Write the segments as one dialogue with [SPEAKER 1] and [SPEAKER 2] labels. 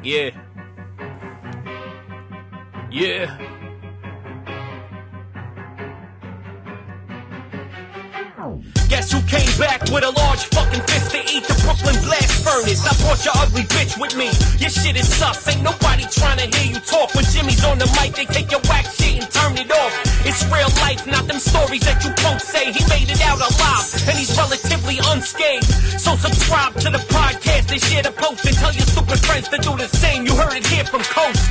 [SPEAKER 1] Yeah. Yeah. Guess who came back with a large fucking fist to eat the Brooklyn blast furnace? I brought your ugly bitch with me. Your shit is sus. Ain't nobody trying to hear you talk. When Jimmy's on the mic, they take your whack shit and turn it off. It's real life, not them stories that you punks say. He made it out alive, and he's relatively unscathed. So subscribe to the podcast and share the post and tell your stupid friends to do the same. You heard it here from Coast.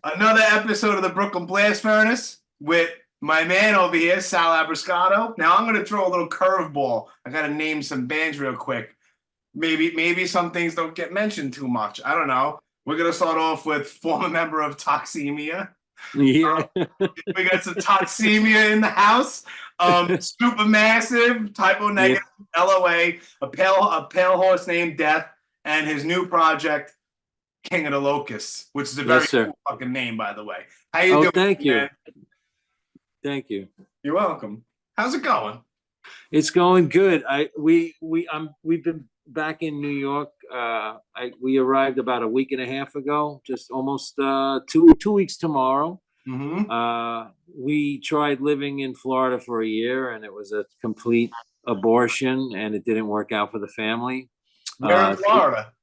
[SPEAKER 2] Another episode of the Brooklyn Blast Furnace with my man over here, Sal Bbruscato. Now I'm going to throw a little curveball. I got to name some bands real quick. Maybe some things don't get mentioned too much. I don't know. We're going to start off with former member of Toximia.
[SPEAKER 3] Yeah.
[SPEAKER 2] We got some Toximia in the house. Supermassive, typo negative, yeah. LOA, a pale horse named Death, and his new project, King of the Locusts, which is a very cool fucking name, by the way. How you doing?
[SPEAKER 3] Thank you.
[SPEAKER 2] Man?
[SPEAKER 3] Thank you.
[SPEAKER 2] You're welcome. How's it going?
[SPEAKER 3] It's going good. We've been back in New York. We arrived about a week and a half ago, just almost 2 weeks tomorrow.
[SPEAKER 2] Mm-hmm.
[SPEAKER 3] We tried living in Florida for a year, and it was a complete abortion, and it didn't work out for the family.
[SPEAKER 2] Where in Florida?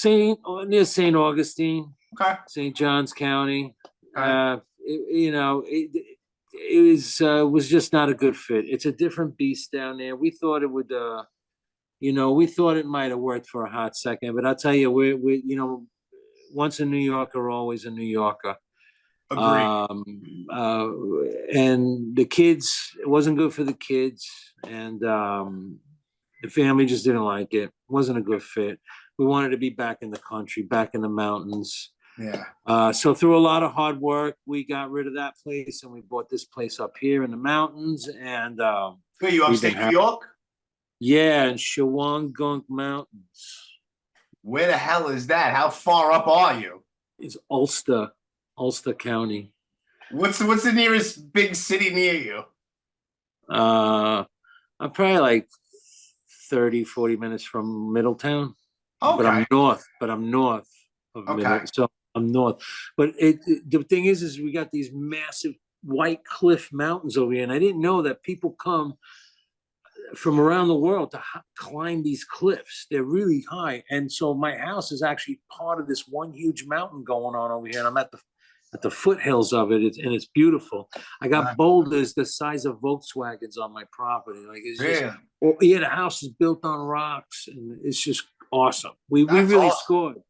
[SPEAKER 3] Near St. Augustine,
[SPEAKER 2] okay.
[SPEAKER 3] St. Johns County.
[SPEAKER 2] Okay.
[SPEAKER 3] It was just not a good fit. It's a different beast down there. We thought it would, we thought it might have worked for a hot second, but I'll tell you, we once a New Yorker, always a New Yorker.
[SPEAKER 2] Agreed.
[SPEAKER 3] And the kids, it wasn't good for the kids, and the family just didn't like it. It wasn't a good fit. We wanted to be back in the country, back in the mountains.
[SPEAKER 2] Yeah.
[SPEAKER 3] So through a lot of hard work, we got rid of that place and we bought this place up here in the mountains. And
[SPEAKER 2] you upstate New York?
[SPEAKER 3] Yeah, in Shawangunk Mountains.
[SPEAKER 2] Where the hell is that? How far up are you?
[SPEAKER 3] It's Ulster County.
[SPEAKER 2] What's the nearest big city near you?
[SPEAKER 3] I'm probably like 30-40 minutes from Middletown.
[SPEAKER 2] Okay.
[SPEAKER 3] But I'm north of Middletown. So I'm north. But the thing is we got these massive white cliff mountains over here, and I didn't know that people come from around the world to climb these cliffs. They're really high, and so my house is actually part of this one huge mountain going on over here, and I'm at the foothills of it, and it's beautiful. I got boulders the size of Volkswagens on my property. Like it's just, the house is built on rocks, and it's just awesome. We really awesome. Scored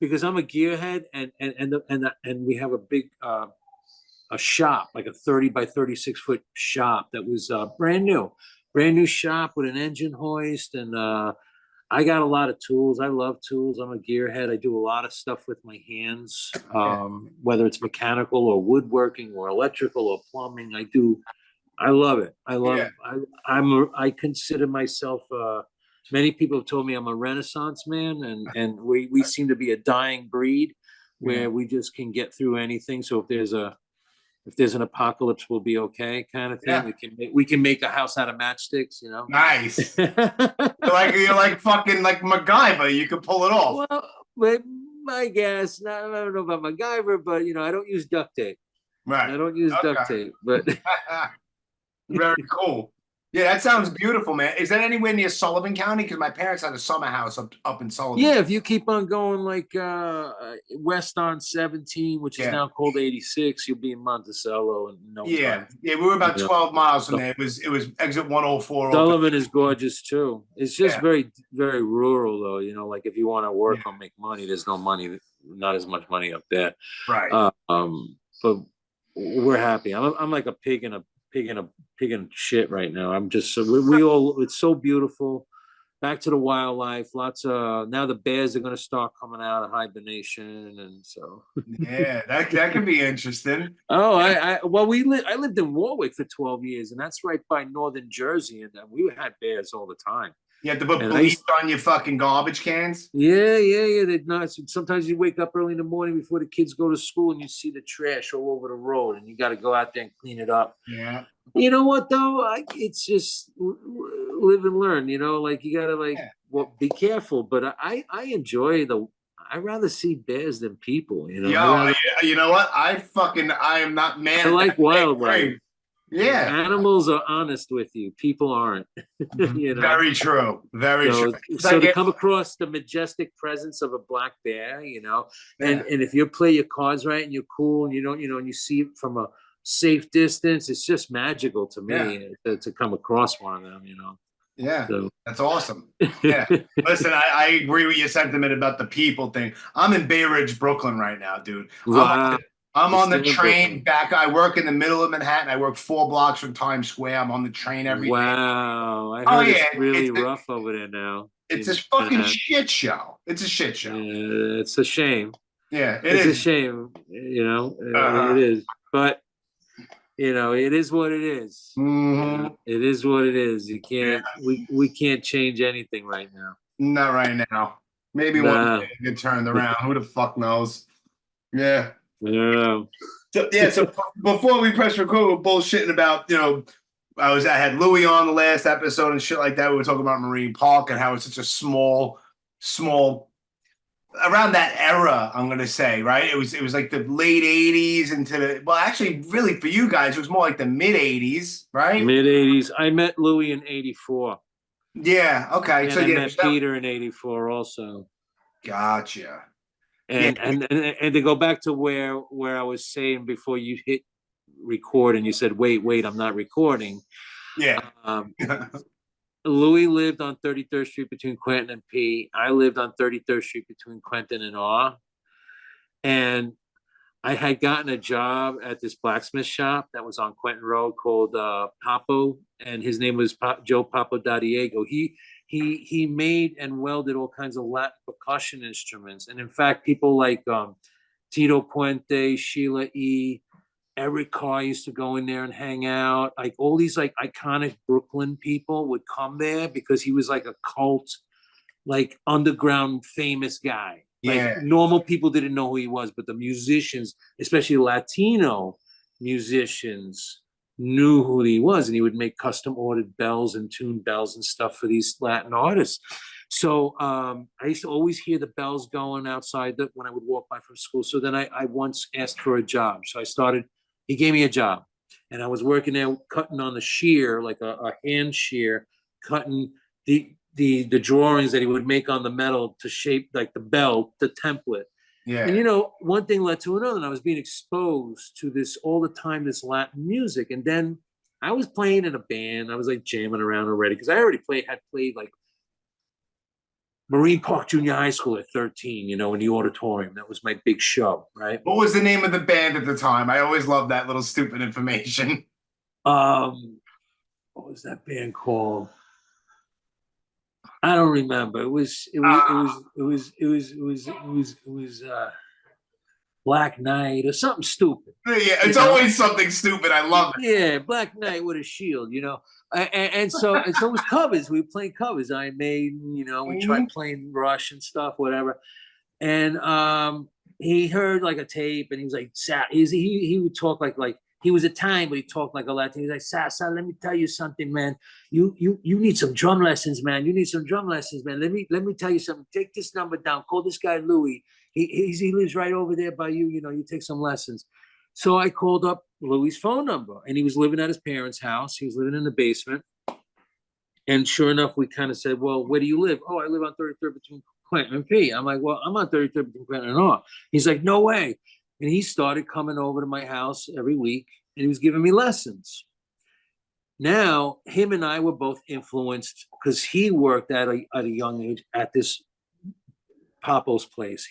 [SPEAKER 3] because I'm a gearhead, and we have a big a shop, like a 30 by 36 foot shop that was brand new shop with an engine hoist, and I got a lot of tools. I love tools. I'm a gearhead. I do a lot of stuff with my hands, whether it's mechanical or woodworking or electrical or plumbing. I love it. I love it. I consider myself, many people have told me I'm a Renaissance man, and we seem to be a dying breed where we just can get through anything. So if there's an apocalypse, we'll be okay, kind of thing. Yeah. We can make a house out of matchsticks, you know.
[SPEAKER 2] Nice. you're like fucking like MacGyver. You can pull it off.
[SPEAKER 3] Well, but I guess I don't know about MacGyver, but I don't use duct tape.
[SPEAKER 2] Right.
[SPEAKER 3] I don't use duct tape, but
[SPEAKER 2] very cool. Yeah, that sounds beautiful, man. Is that anywhere near Sullivan County? Because my parents had a summer house up in Sullivan.
[SPEAKER 3] Yeah, if you keep on going like west on 17, which is now called 86, you'll be in Monticello and
[SPEAKER 2] Yeah, we were about 12 miles from there. It was exit 104.
[SPEAKER 3] Sullivan is gorgeous too. It's just very, very rural though. Like if you want to work or make money, there's no money, not as much money up there.
[SPEAKER 2] Right.
[SPEAKER 3] But we're happy. I'm like a pig in shit right now. I'm just it's so beautiful. Back to the wildlife. Lots of now the bears are going to start coming out of hibernation, and so
[SPEAKER 2] that could be interesting.
[SPEAKER 3] Oh, I lived in Warwick for 12 years, and that's right by northern Jersey, and we had bears all the time.
[SPEAKER 2] You have to put
[SPEAKER 3] And
[SPEAKER 2] bleach on your fucking garbage cans.
[SPEAKER 3] yeah. They're not. Sometimes you wake up early in the morning before the kids go to school, and you see the trash all over the road, and you got to go out there and clean it up.
[SPEAKER 2] Yeah.
[SPEAKER 3] You know what though? It's just live and learn. You know, like you gotta well, be careful. But I enjoy I'd rather see bears than people. You know,
[SPEAKER 2] Yo, you know what? I am not mad.
[SPEAKER 3] I like wildlife.
[SPEAKER 2] Yeah.
[SPEAKER 3] Animals are honest with you. People aren't. You know?
[SPEAKER 2] Very true. Very true.
[SPEAKER 3] So to come across the majestic presence of a black bear, you know, and if you play your cards right and you're cool and you don't, you know, and you see it from a safe distance, it's just magical to me to come across one of them, you know.
[SPEAKER 2] Yeah,
[SPEAKER 3] so.
[SPEAKER 2] That's awesome. Yeah. Listen, I agree with your sentiment about the people thing. I'm in Bay Ridge, Brooklyn right now, dude.
[SPEAKER 3] Wow.
[SPEAKER 2] I'm on the train back. I work in the middle of Manhattan. I work 4 blocks from Times Square. I'm on the train every day.
[SPEAKER 3] Wow. I heard it's really rough over there now.
[SPEAKER 2] It's a fucking shit show. It's a shit show.
[SPEAKER 3] Yeah, it's a shame.
[SPEAKER 2] Yeah,
[SPEAKER 3] it's a shame. You know, it is. But, you know, it is what it is.
[SPEAKER 2] Mm-hmm.
[SPEAKER 3] It is what it is. You can't, we can't change anything right now.
[SPEAKER 2] Not right now. Maybe one day it get turned around. Who the fuck knows? Yeah.
[SPEAKER 3] I don't know.
[SPEAKER 2] So before we press record, we're bullshitting about, you know, I had Louis on the last episode and shit like that. We were talking about Marine Park and how it's such a small around that era, I'm gonna say, right? It was like the late 80s into actually really for you guys, it was more like the mid-80s, right?
[SPEAKER 3] Mid-80s. I met Louis in 84.
[SPEAKER 2] Yeah, okay.
[SPEAKER 3] And I met Peter in 84 also.
[SPEAKER 2] Gotcha.
[SPEAKER 3] And to go back to where I was saying before you hit record and you said, wait, I'm not recording.
[SPEAKER 2] Yeah.
[SPEAKER 3] Louis lived on 33rd Street between Quentin and P. I lived on 33rd Street between Quentin and R. And I had gotten a job at this blacksmith shop that was on Quentin Road called Papo, and his name was Joe Papo da Diego. He made and welded all kinds of Latin percussion instruments. And in fact, people like Tito Puente, Sheila E., Eric Carr used to go in there and hang out. Like all these like iconic Brooklyn people would come there because he was like a cult, like underground famous guy. Like normal people didn't know who he was, but the musicians, especially Latino musicians, knew who he was, and he would make custom ordered bells and tuned bells and stuff for these Latin artists. So I used to always hear the bells going outside when I would walk by from school. So then I once asked for a job. So he gave me a job, and I was working there cutting on the shear, like a hand shear, cutting the drawings that he would make on the metal to shape like the bell, the template.
[SPEAKER 2] Yeah.
[SPEAKER 3] And, you know, one thing led to another, and I was being exposed to this all the time, this Latin music. And then I was playing in a band. I was like jamming around already because I already had played like Marine Park Junior High School at 13, you know, in the auditorium. That was my big show, right?
[SPEAKER 2] What was the name of the band at the time? I always love that little stupid information.
[SPEAKER 3] What was that band called? I don't remember. It was Black Knight or something stupid.
[SPEAKER 2] Yeah, it's always something stupid. I love it.
[SPEAKER 3] Yeah, Black Knight with a shield, you know. And so it was covers. We were playing covers. Iron Maiden, you know, we tried playing Rush and stuff, whatever. And he heard like a tape, and he was like, he would talk like he was Italian, but he talked like a Latin. He was like, Sal, let me tell you something, man. You need some drum lessons, man. You need some drum lessons, man. Let me tell you something. Take this number down. Call this guy Louis. He lives right over there by you. You know, you take some lessons. So I called up Louis' phone number, and he was living at his parents' house. He was living in the basement. And sure enough, we kind of said, well, where do you live? Oh, I live on 33rd between Quentin and P. I'm like, well, I'm on 33rd between Quentin and R. He's like, no way. And he started coming over to my house every week, and he was giving me lessons. Now, him and I were both influenced because he worked at a young age at this Papo's place.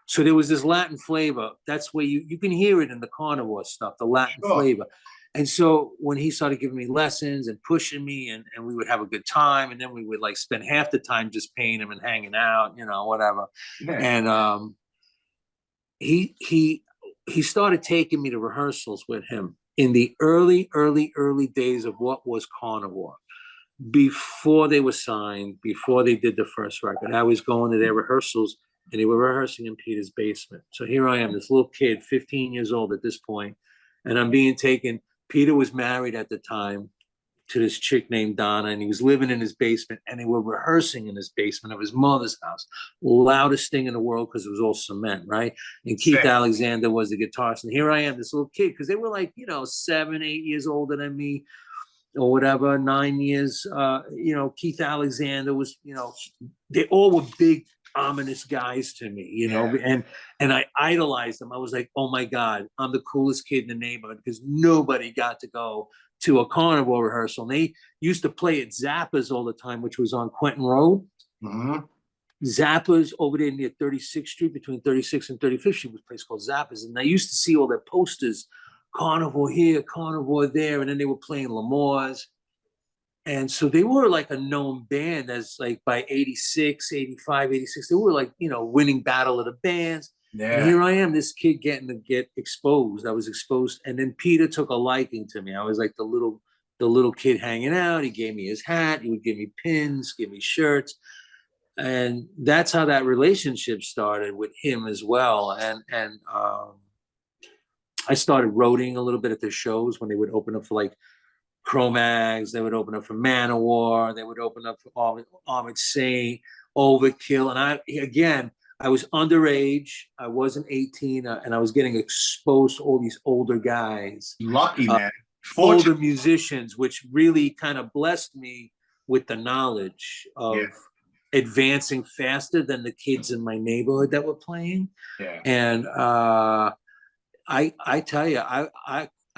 [SPEAKER 3] So there was this Latin flavor. That's where you can hear it in the carnivore stuff, the Latin flavor. And so when he started giving me lessons and pushing me, and we would have a good time, and then we would like spend half the time just paying him and hanging out, you know, whatever. Yeah. And he started taking me to rehearsals with him in the early days of what was carnivore. before they were signed, before they did the first record, I was going to their rehearsals, and they were rehearsing in Peter's basement. So here I am, this little kid, 15 years old at this point, and I'm being taken. Peter was married at the time to this chick named Donna, and he was living in his basement, and they were rehearsing in his basement of his mother's house. Loudest thing in the world, because it was all cement, right? And Keith Alexander was the guitarist. And here I am, this little kid, because they were like, 7, 8 years older than me, or whatever, 9 years. Keith Alexander was, they all were big, ominous guys to me, and I idolized them. I was like, oh my God, I'm the coolest kid in the neighborhood, because nobody got to go to a carnival rehearsal. And they used to play at Zappa's all the time, which was on Quentin Road.
[SPEAKER 2] Mm-hmm.
[SPEAKER 3] Zappa's over there near 36th Street, between 36th and 35th Street, was a place called Zappa's. And I used to see all their posters, carnival here, carnival there, and then they were playing Lamore's. And so they were like a known band, as like by 86, 85, 86, they were like, winning Battle of the Bands. Yeah. And here I am, this kid getting to get exposed. I was exposed. And then Peter took a liking to me. I was like the little kid hanging out. He gave me his hat. He would give me pins, give me shirts. And that's how that relationship started with him as well. And I started roading a little bit at the shows when they would open up for like Cro-Mags. They would open up for Manowar. They would open up for Armored Saint, Overkill. And I was underage. I wasn't 18, and I was getting exposed to all these older guys.
[SPEAKER 2] Lucky, man.
[SPEAKER 3] Older musicians, which really kind of blessed me with the knowledge of advancing faster than the kids in my neighborhood that were playing.
[SPEAKER 2] Yeah.
[SPEAKER 3] And I tell you,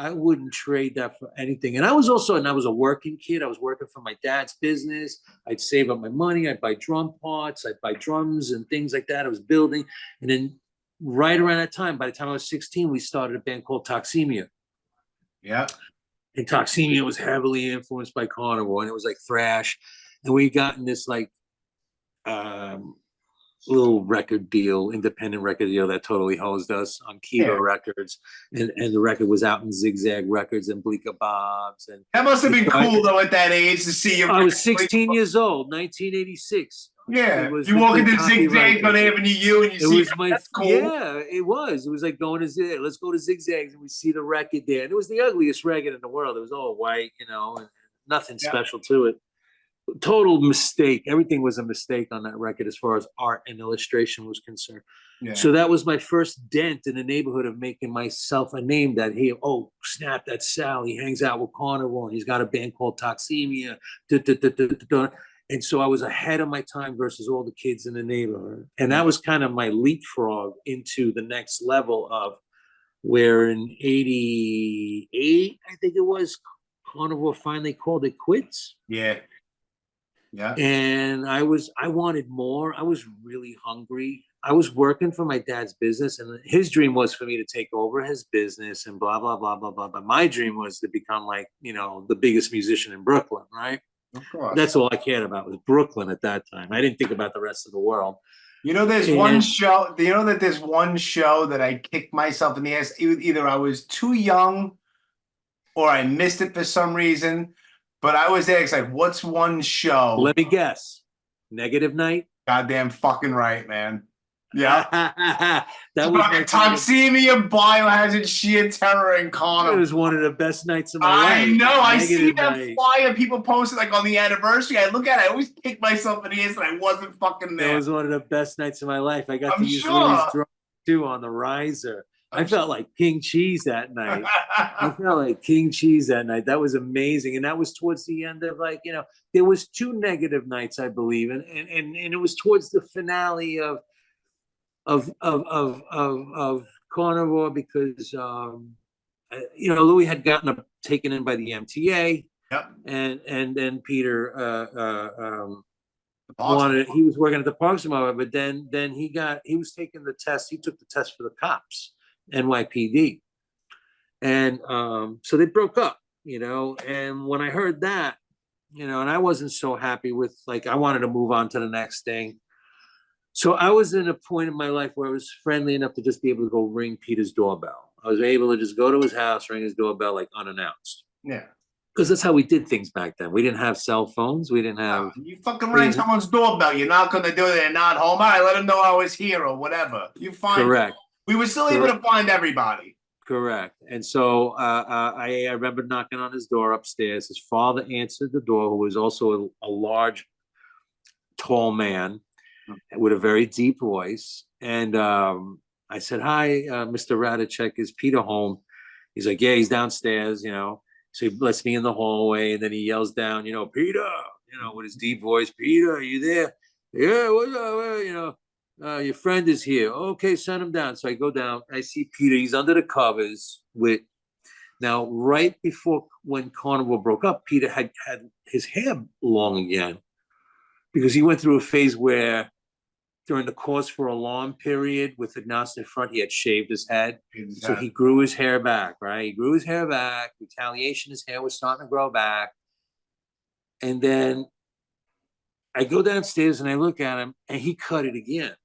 [SPEAKER 3] I wouldn't trade that for anything. And I was a working kid. I was working for my dad's business. I'd save up my money. I'd buy drum parts. I'd buy drums and things like that. I was building. And then right around that time, by the time I was 16, we started a band called Toximia.
[SPEAKER 2] Yeah.
[SPEAKER 3] And Toximia was heavily influenced by Carnival, and it was like thrash. And we got in this like little record deal, independent record deal that totally hosed us on Kiva Records, and the record was out in Zigzag Records and Bleecker Bob's. And
[SPEAKER 2] that must have been cool though at that age to see you.
[SPEAKER 3] I was 16 years old, 1986.
[SPEAKER 2] Yeah, you walk into Zigzag on Avenue U and you see that's cool.
[SPEAKER 3] Yeah, it was. It was like going to let's go to Zigzags and we see the record there. And it was the ugliest record in the world. It was all white, and nothing special to it. Total mistake. Everything was a mistake on that record as far as art and illustration was concerned. Yeah. So that was my first dent in the neighborhood of making myself a name that, hey, oh, snap, that's Sal. He hangs out with Carnival and he's got a band called Toximia. And so I was ahead of my time versus all the kids in the neighborhood. And that was kind of my leapfrog into the next level of where in 88, I think it was, Carnival finally called it quits.
[SPEAKER 2] Yeah. Yeah.
[SPEAKER 3] And I wanted more. I was really hungry. I was working for my dad's business, and his dream was for me to take over his business and blah, blah, blah, blah, blah. But my dream was to become like, the biggest musician in Brooklyn, right?
[SPEAKER 2] Of course.
[SPEAKER 3] That's all I cared about was Brooklyn at that time. I didn't think about the rest of the world.
[SPEAKER 2] There's one show, that there's one show that I kicked myself in the ass. Either I was too young or I missed it for some reason. But I was there. It's like, what's one show?
[SPEAKER 3] Let me guess. Negative Night?
[SPEAKER 2] Goddamn fucking right, man. Yeah.
[SPEAKER 3] That was
[SPEAKER 2] Toximia, Biohazard, Sheer Terror, and Carnival.
[SPEAKER 3] It was one of the best nights of my life.
[SPEAKER 2] I know. I see that flyer people posted like on the anniversary. I look at it. I always kick myself in the ass and I wasn't fucking there.
[SPEAKER 3] It was one of the best nights of my life. I got to use Louis' drum too on the riser. I felt like King Cheese that night. That was amazing. And that was towards the end of there was 2 negative nights, I believe. And it was towards the finale of Carnivore because, Louis had gotten taken in by the MTA.
[SPEAKER 2] Yep.
[SPEAKER 3] And then Peter, he was working at the Parks Department, but then he was taking the test. He took the test for the cops. NYPD. And so they broke up, and when I heard that, and I wasn't so happy with, I wanted to move on to the next thing. So I was in a point in my life where I was friendly enough to just be able to go ring Peter's doorbell. I was able to just go to his house, ring his doorbell unannounced.
[SPEAKER 2] Yeah.
[SPEAKER 3] because that's how we did things back then. We didn't have cell phones. We didn't have.
[SPEAKER 2] You fucking rang someone's doorbell. You're not gonna do it. They're not home. All right, let them know I was here or whatever. You find.
[SPEAKER 3] Correct.
[SPEAKER 2] We were still able to find everybody.
[SPEAKER 3] Correct. And so I remember knocking on his door upstairs. His father answered the door, who was also a large, tall man with a very deep voice. And I said, "Hi, Mr. Radicek, is Peter home?" He's like, "Yeah, he's downstairs, you know." So he lets me in the hallway, and then he yells down, you know, "Peter," you know, with his deep voice, "Peter, are you there?" "Yeah, what's up?" You know, "Your friend is here." "Okay, send him down." So I go down. I see Peter. He's under the covers with. Now, right before when Carnival broke up, Peter had his hair long again, because he went through a phase where, during the cause for alarm period with agnostic front, he had shaved his head. So he grew his hair back, right? He grew his hair back. Retaliation, his hair was starting to grow back. And then I go downstairs and I look at him, and he cut it again.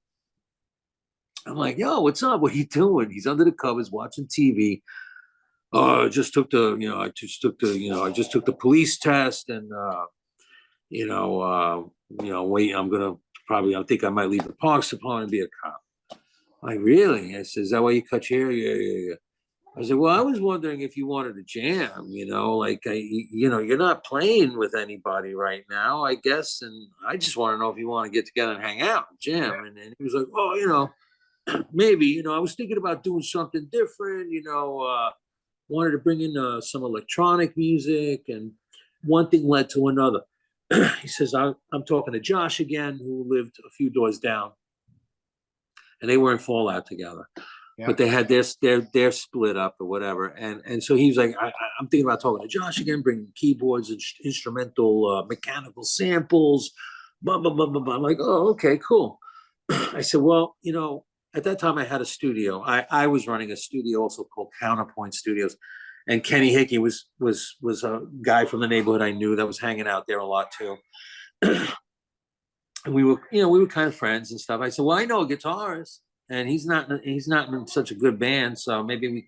[SPEAKER 3] I'm like, "Yo, what's up? What are you doing?" He's under the covers watching TV. "Oh, I just took the, you know, I just took the police test, and wait, I think I might leave the park supply and be a cop." Like, "Really?" I said, "Is that why you cut your hair?" Yeah. I said, "Well, I was wondering if you wanted to jam, you know, like, you're not playing with anybody right now, I guess. And I just want to know if you want to get together and hang out and jam." And he was like, "Oh, maybe, I was thinking about doing something different, wanted to bring in some electronic music." And one thing led to another. He says, I'm talking to Josh again, who lived a few doors down, and they were in Fallout together. Yeah. But they had their split up or whatever. And so he was like, I'm thinking about talking to Josh again, bringing keyboards and instrumental mechanical samples, blah, blah, blah, blah, blah. I'm like, "Oh, okay, cool." I said, "Well, at that time I had a studio. I was running a studio also called Counterpoint Studios. And Kenny Hickey was a guy from the neighborhood I knew that was hanging out there a lot too." And we were kind of friends and stuff. I said, "Well, I know a guitarist, and he's not in such a good band, so maybe we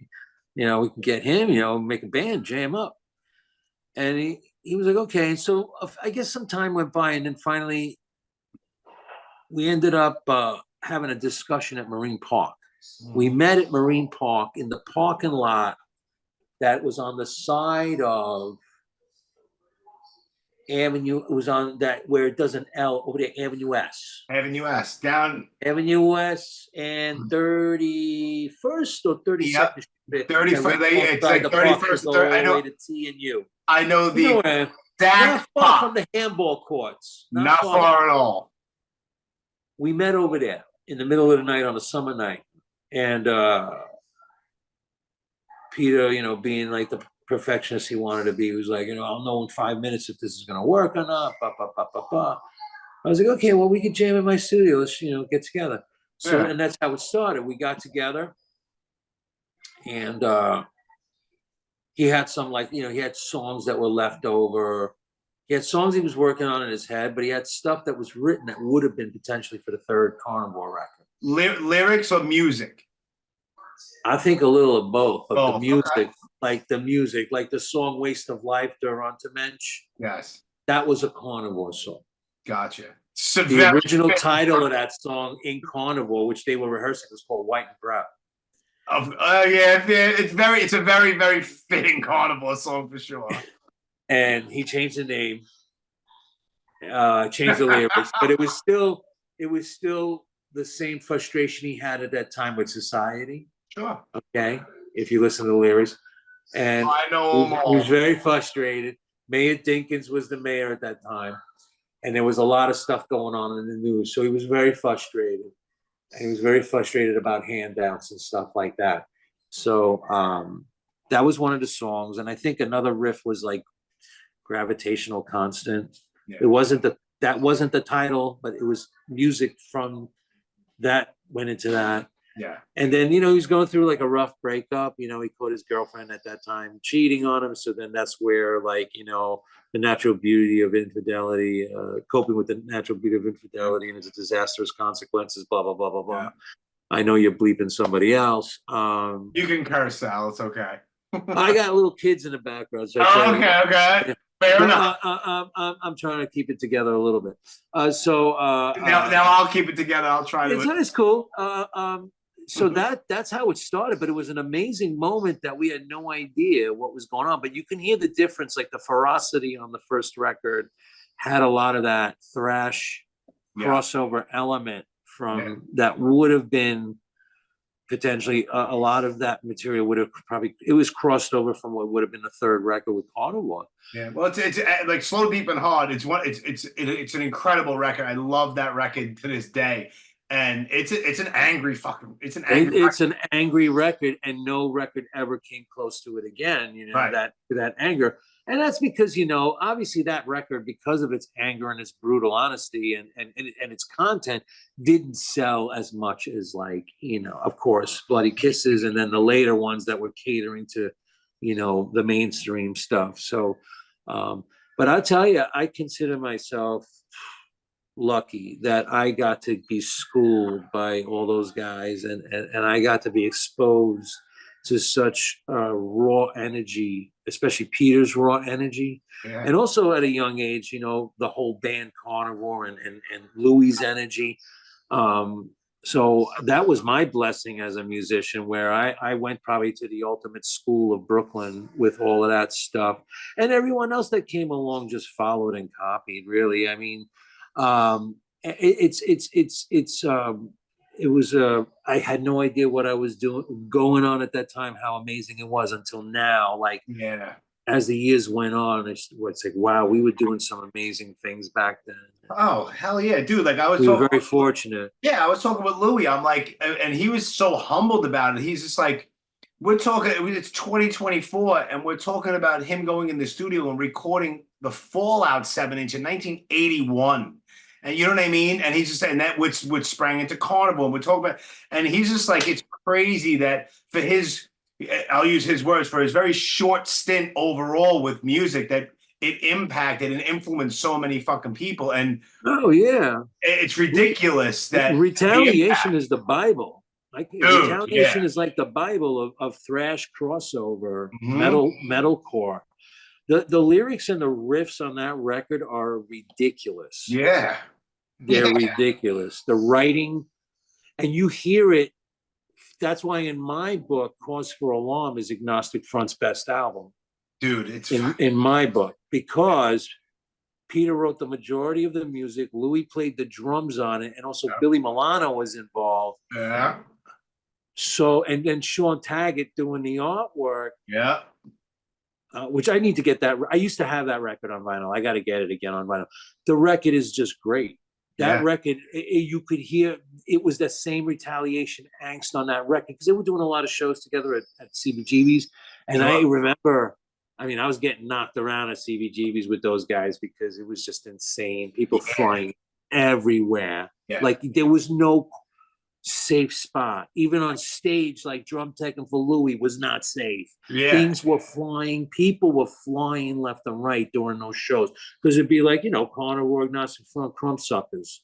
[SPEAKER 3] can get him, make a band, jam up." And he was like, "Okay." And so I guess some time went by, and then finally we ended up having a discussion at Marine Park. We met at Marine Park in the parking lot that was on the side of Avenue. It was on that where it does an L over there, Avenue S.
[SPEAKER 2] Avenue S, down.
[SPEAKER 3] Avenue S and 31st or 32nd Street.
[SPEAKER 2] 31st. It's like 31st. I know.
[SPEAKER 3] To T and U.
[SPEAKER 2] I know the
[SPEAKER 3] exact not far from the handball courts.
[SPEAKER 2] Not far at all.
[SPEAKER 3] We met over there in the middle of the night on a summer night, and Peter, being like the perfectionist he wanted to be, was like, "I'll know in 5 minutes if this is going to work or not." I was like, "Okay, well, we could jam in my studio. Let's, get together." So, and that's how it started. We got together, and he had some, he had songs that were left over. He had songs he was working on in his head, but he had stuff that was written that would have been potentially for the third Carnivore record.
[SPEAKER 2] Lyrics or music?
[SPEAKER 3] I think a little of both. But the music, like the song "Waste of Life" Der Untermensch.
[SPEAKER 2] Yes.
[SPEAKER 3] That was a Carnivore song.
[SPEAKER 2] Gotcha.
[SPEAKER 3] The original title of that song in Carnivore, which they were rehearsing, was called "White and Proud."
[SPEAKER 2] It's a very, very fitting Carnivore song for sure.
[SPEAKER 3] And he changed the name, changed the lyrics, but it was still the same frustration he had at that time with society.
[SPEAKER 2] Sure.
[SPEAKER 3] Okay, if you listen to the lyrics, and
[SPEAKER 2] I know
[SPEAKER 3] he was very frustrated. Mayor Dinkins was the mayor at that time, and there was a lot of stuff going on in the news, so he was very frustrated, and he was very frustrated about handouts and stuff like that. So that was one of the songs, and I think another riff was like "Gravitational Constant." Yeah. That wasn't the title, but it was music from that went into that.
[SPEAKER 2] Yeah.
[SPEAKER 3] And then, he was going through like a rough breakup. He caught his girlfriend at that time cheating on him. So then that's where the natural beauty of infidelity, coping with the natural beauty of infidelity and its disastrous consequences, blah, blah, blah, blah, blah. Yeah. I know you're bleeping somebody else.
[SPEAKER 2] You can curse, Sal. It's okay.
[SPEAKER 3] I got little kids in the background. So
[SPEAKER 2] Okay. Fair enough.
[SPEAKER 3] I'm trying to keep it together a little bit.
[SPEAKER 2] Now I'll keep it together. I'll try to.
[SPEAKER 3] It's cool. So that's how it started, but it was an amazing moment that we had no idea what was going on. But you can hear the difference, like the ferocity on the first record had a lot of that thrash crossover element from that would have been potentially a lot of that material would have it was crossed over from what would have been the third record with Carnivore.
[SPEAKER 2] Yeah, well, it's like Slow, Deep, and Hard. It's an incredible record. I love that record to this day. And it's an angry
[SPEAKER 3] record, and no record ever came close to it again. That anger, and that's because obviously that record, because of its anger and its brutal honesty and its content, didn't sell as much as of course Bloody Kisses, and then the later ones that were catering to the mainstream stuff. So, but I'll tell you, I consider myself lucky that I got to be schooled by all those guys, and I got to be exposed to such raw energy, especially Peter's raw energy, and also at a young age, the whole band Carnivore and Louis' energy. So that was my blessing as a musician, where I went probably to the ultimate school of Brooklyn with all of that stuff, and everyone else that came along just followed and copied. Really, I mean. I had no idea what I was going on at that time, how amazing it was, until now. As the years went on, it's like, wow, we were doing some amazing things back then.
[SPEAKER 2] Oh, hell yeah, dude.
[SPEAKER 3] We were very fortunate.
[SPEAKER 2] Yeah, I was talking with Louis. I'm like, and he was so humbled about it. He's just like, we're talking, it's 2024, and we're talking about him going in the studio and recording the Fallout 7-inch in 1981. And you know what I mean? And he's just saying that which sprang into Carnival. And we're talking about, and he's just like, it's crazy that for his, I'll use his words, for his very short stint overall with music, that it impacted and influenced so many fucking people. And it's ridiculous that
[SPEAKER 3] retaliation is the Bible. Retaliation is like the Bible of thrash crossover, metalcore. The lyrics and the riffs on that record are ridiculous.
[SPEAKER 2] Yeah.
[SPEAKER 3] They're ridiculous. The writing, and you hear it. That's why in my book, Cause for Alarm is Agnostic Front's best album.
[SPEAKER 2] Dude, it's
[SPEAKER 3] in my book, because Peter wrote the majority of the music. Louis played the drums on it, and also Billy Milano was involved.
[SPEAKER 2] Yeah.
[SPEAKER 3] So, and then Sean Taggart doing the artwork.
[SPEAKER 2] Yeah.
[SPEAKER 3] Which I need to get that. I used to have that record on vinyl. I got to get it again on vinyl. The record is just great. That record, you could hear, it was that same retaliation angst on that record, because they were doing a lot of shows together at CBGB's. And I remember, I mean, I was getting knocked around at CBGB's with those guys because it was just insane. People flying everywhere. Yeah. Like there was no safe spot. Even on stage, like drum teching for Louis was not safe. Yeah. Things were flying. People were flying left and right during those shows, because it'd be like, Carnivore, Agnostic Front, Crumb Suckers,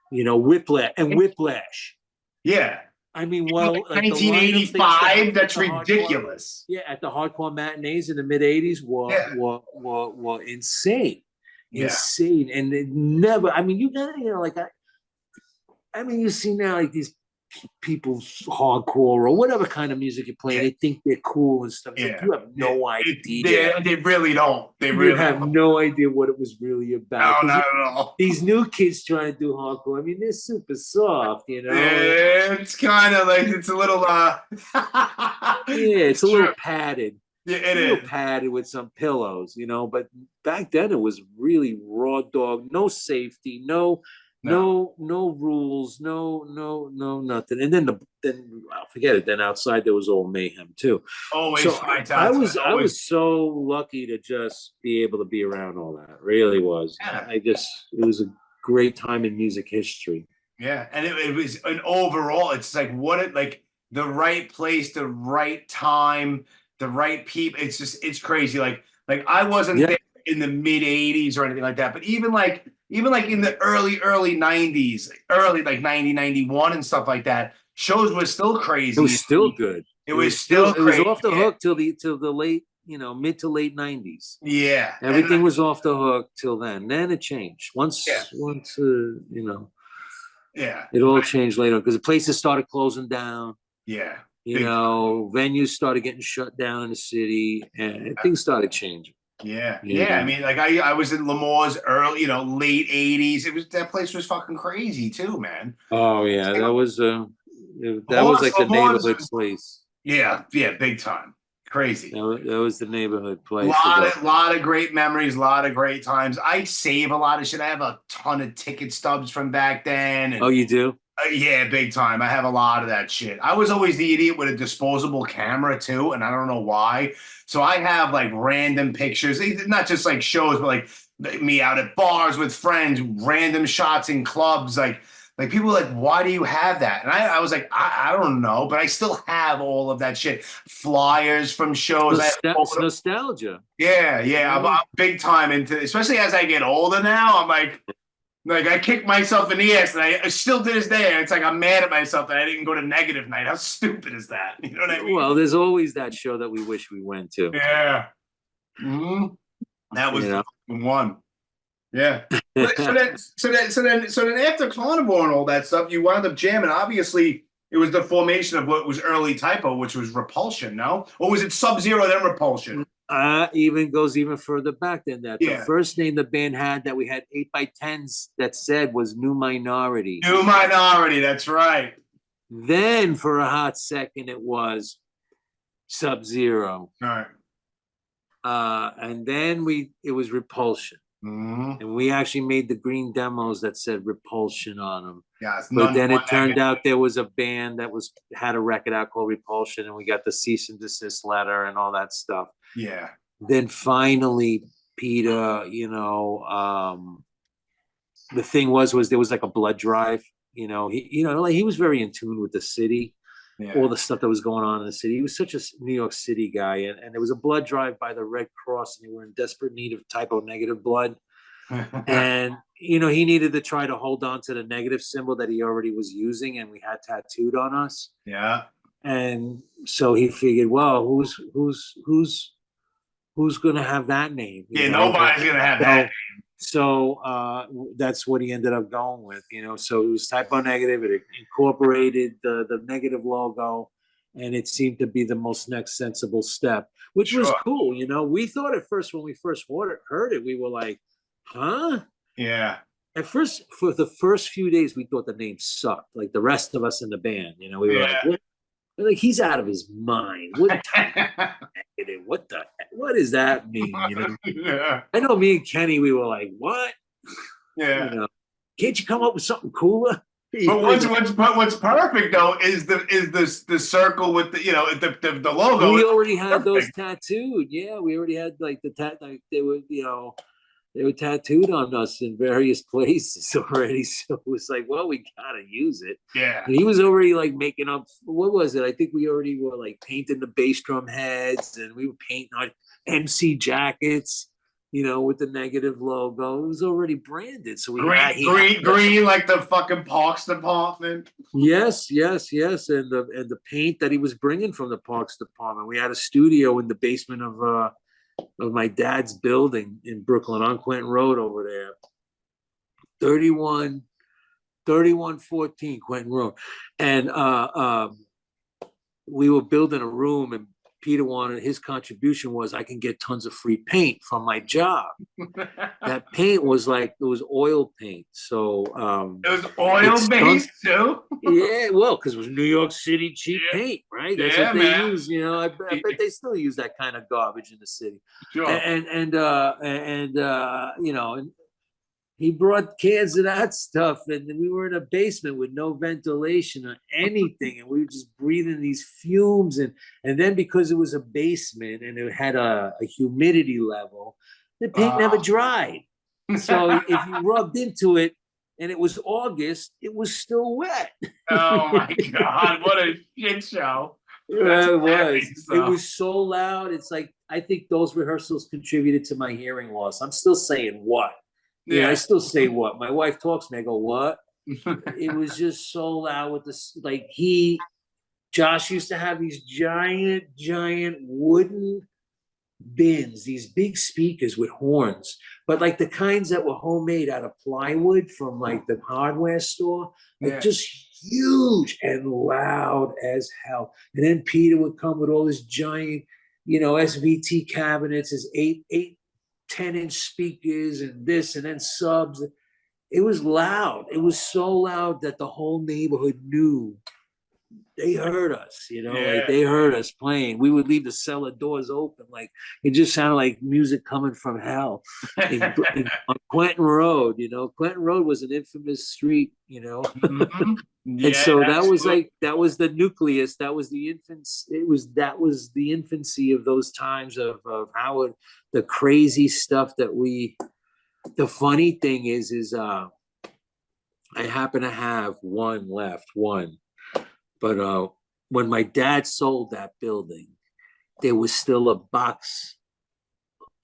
[SPEAKER 3] Whiplash.
[SPEAKER 2] Yeah.
[SPEAKER 3] I mean, well, like
[SPEAKER 2] 1985, that's ridiculous.
[SPEAKER 3] At the hardcore matinees in the mid-'80s were insane. Insane. And it never, I mean, you gotta, you see now, like, these people hardcore or whatever kind of music you're playing, they think they're cool and stuff. Like, you have no idea.
[SPEAKER 2] They really don't.
[SPEAKER 3] You have no idea what it was really about.
[SPEAKER 2] No, not at all.
[SPEAKER 3] These new kids trying to do hardcore, I mean, they're super soft,
[SPEAKER 2] It's kind of like, it's a little
[SPEAKER 3] it's a little padded.
[SPEAKER 2] Yeah, it is.
[SPEAKER 3] Padded with some pillows, but back then it was really raw dog, no safety, no rules, no nothing. And then I'll forget it. Then outside there was all mayhem too.
[SPEAKER 2] Always.
[SPEAKER 3] So I was so lucky to just be able to be around all that. It really was. Yeah. It was a great time in music history.
[SPEAKER 2] Yeah, and it was an overall. It's like the right place, the right time, the right people. It's crazy. Like I wasn't there in the mid-'80s or anything like that, but even like in the early 90s, early like 90, 91 and stuff like that, shows were still crazy.
[SPEAKER 3] It was still good.
[SPEAKER 2] It was still
[SPEAKER 3] it was
[SPEAKER 2] crazy.
[SPEAKER 3] off the hook till the late, mid to late 90s.
[SPEAKER 2] Yeah.
[SPEAKER 3] Everything was off the hook till then. Then it changed. Once,
[SPEAKER 2] Yeah. Yeah.
[SPEAKER 3] it all changed later because the places started closing down.
[SPEAKER 2] Yeah.
[SPEAKER 3] Venues started getting shut down in the city, and things started changing.
[SPEAKER 2] Yeah. Yeah. I mean, like I was in Lemore's early, late 80s. That place was fucking crazy too, man.
[SPEAKER 3] Oh yeah, that was like the neighborhood place.
[SPEAKER 2] Yeah, big time. Crazy.
[SPEAKER 3] That was the neighborhood place.
[SPEAKER 2] Lot of great memories, a lot of great times. I save a lot of shit. I have a ton of ticket stubs from back then.
[SPEAKER 3] Oh, you do?
[SPEAKER 2] Yeah, big time. I have a lot of that shit. I was always the idiot with a disposable camera too, and I don't know why. So I have like random pictures, not just like shows, but like me out at bars with friends, random shots in clubs, like people were like, why do you have that? And I was like, I don't know, but I still have all of that shit. Flyers from shows.
[SPEAKER 3] It's nostalgia.
[SPEAKER 2] Yeah. I'm big time into, especially as I get older now. I'm like I kick myself in the ass, and I still to this day. It's like I'm mad at myself that I didn't go to negative night. How stupid is that? You know what I mean?
[SPEAKER 3] Well, there's always that show that we wish we went to.
[SPEAKER 2] Yeah. Mm-hmm. That was the one. Yeah. so then after Carnivore and all that stuff, you wound up jamming. Obviously, it was the formation of what was early Typo, which was Repulsion, no? Or was it Sub-Zero then Repulsion?
[SPEAKER 3] Even goes even further back than that.
[SPEAKER 2] Yeah.
[SPEAKER 3] The first name the band had that we had 8x10s that said was New Minority.
[SPEAKER 2] New Minority, that's right.
[SPEAKER 3] Then for a hot second it was Sub-Zero.
[SPEAKER 2] All right.
[SPEAKER 3] And then it was Repulsion.
[SPEAKER 2] Mm-hmm.
[SPEAKER 3] And we actually made the green demos that said Repulsion on them.
[SPEAKER 2] Yeah,
[SPEAKER 3] but then it turned out there was a band that had a record out called Repulsion, and we got the cease and desist letter and all that stuff.
[SPEAKER 2] Yeah.
[SPEAKER 3] Then finally, Peter, the thing was there was like a blood drive. He was very in tune with the city. Yeah. All the stuff that was going on in the city. He was such a New York City guy. And there was a blood drive by the Red Cross, and they were in desperate need of typo negative blood. And, he needed to try to hold on to the negative symbol that he already was using, and we had tattooed on us.
[SPEAKER 2] Yeah.
[SPEAKER 3] And so he figured, well, who's going to have that name?
[SPEAKER 2] Nobody's going to have that name.
[SPEAKER 3] So that's what he ended up going with, So it was typo negative. It incorporated the negative logo, and it seemed to be the most next sensible step, which was cool. We thought at first when we first heard it, we were like, huh?
[SPEAKER 2] Yeah.
[SPEAKER 3] At first, for the first few days, we thought the name sucked. Like the rest of us in the band, we were like, what? Like, he's out of his mind. What does that mean?
[SPEAKER 2] Yeah.
[SPEAKER 3] I know me and Kenny, we were like, what?
[SPEAKER 2] Yeah.
[SPEAKER 3] Can't you come up with something cooler?
[SPEAKER 2] But what's perfect though is the circle with the logo.
[SPEAKER 3] We already had those tattooed. Yeah, we already had like they were tattooed on us in various places already. So it was like, well, we gotta use it.
[SPEAKER 2] Yeah.
[SPEAKER 3] And he was already like making up, what was it? I think we already were like painting the bass drum heads, and we were painting our MC jackets, with the negative logo. It was already branded. So we
[SPEAKER 2] green like the fucking Parks Department.
[SPEAKER 3] Yes. And the paint that he was bringing from the Parks Department. We had a studio in the basement of my dad's building in Brooklyn on Quentin Road over there. 3114 Quentin Road. And we were building a room, and Peter wanted, his contribution was, I can get tons of free paint from my job. That paint was like, it was oil paint. So
[SPEAKER 2] it was oil based too?
[SPEAKER 3] Yeah, well, because it was New York City cheap paint, right? That's what they use. I bet they still use that kind of garbage in the city.
[SPEAKER 2] Sure.
[SPEAKER 3] And he brought cans of that stuff, and we were in a basement with no ventilation or anything, and we were just breathing these fumes. And then because it was a basement and it had a humidity level, the paint never dried. So if you rubbed into it and it was August, it was still wet.
[SPEAKER 2] Oh my God, what a shit show.
[SPEAKER 3] It was. It was so loud. It's like, I think those rehearsals contributed to my hearing loss. I'm still saying what? Yeah, I still say what. My wife talks to me, I go, what? It was just so loud with this, like he Josh used to have these giant wooden bins, these big speakers with horns, but like the kinds that were homemade out of plywood from like the hardware store, like just huge and loud as hell. And then Peter would come with all this giant, SVT cabinets, his 10-inch speakers and this, and then subs. It was loud. It was so loud that the whole neighborhood knew. They heard us, like they heard us playing. We would leave the cellar doors open. Like it just sounded like music coming from hell. On Quentin Road, Quentin Road was an infamous street,
[SPEAKER 2] Mm-hmm. Yeah,
[SPEAKER 3] and so that was
[SPEAKER 2] absolutely.
[SPEAKER 3] that was the nucleus. That was the that was the infancy of those times of how the crazy stuff that the funny thing is I happen to have one left, but when my dad sold that building, there was still a box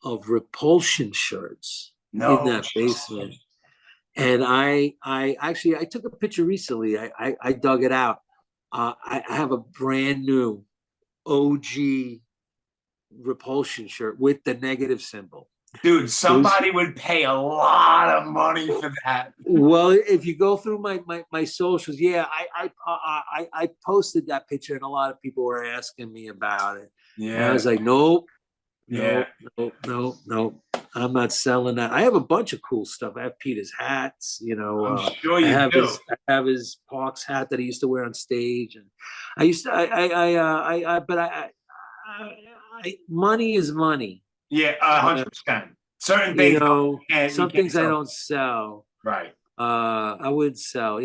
[SPEAKER 3] of Repulsion shirts in that basement. And I took a picture recently. I dug it out. I have a brand new OG Repulsion shirt with the negative symbol.
[SPEAKER 2] Dude, somebody would pay a lot of money for that.
[SPEAKER 3] Well, if you go through my socials, I posted that picture, and a lot of people were asking me about it. Yeah, and I was like, nope, I'm not selling that. I have a bunch of cool stuff. I have Peter's hats,
[SPEAKER 2] I'm sure you do.
[SPEAKER 3] I have his Parks hat that he used to wear on stage, and money is money.
[SPEAKER 2] Yeah, 100%. Certain things,
[SPEAKER 3] some things I don't sell.
[SPEAKER 2] Right.
[SPEAKER 3] I wouldn't sell.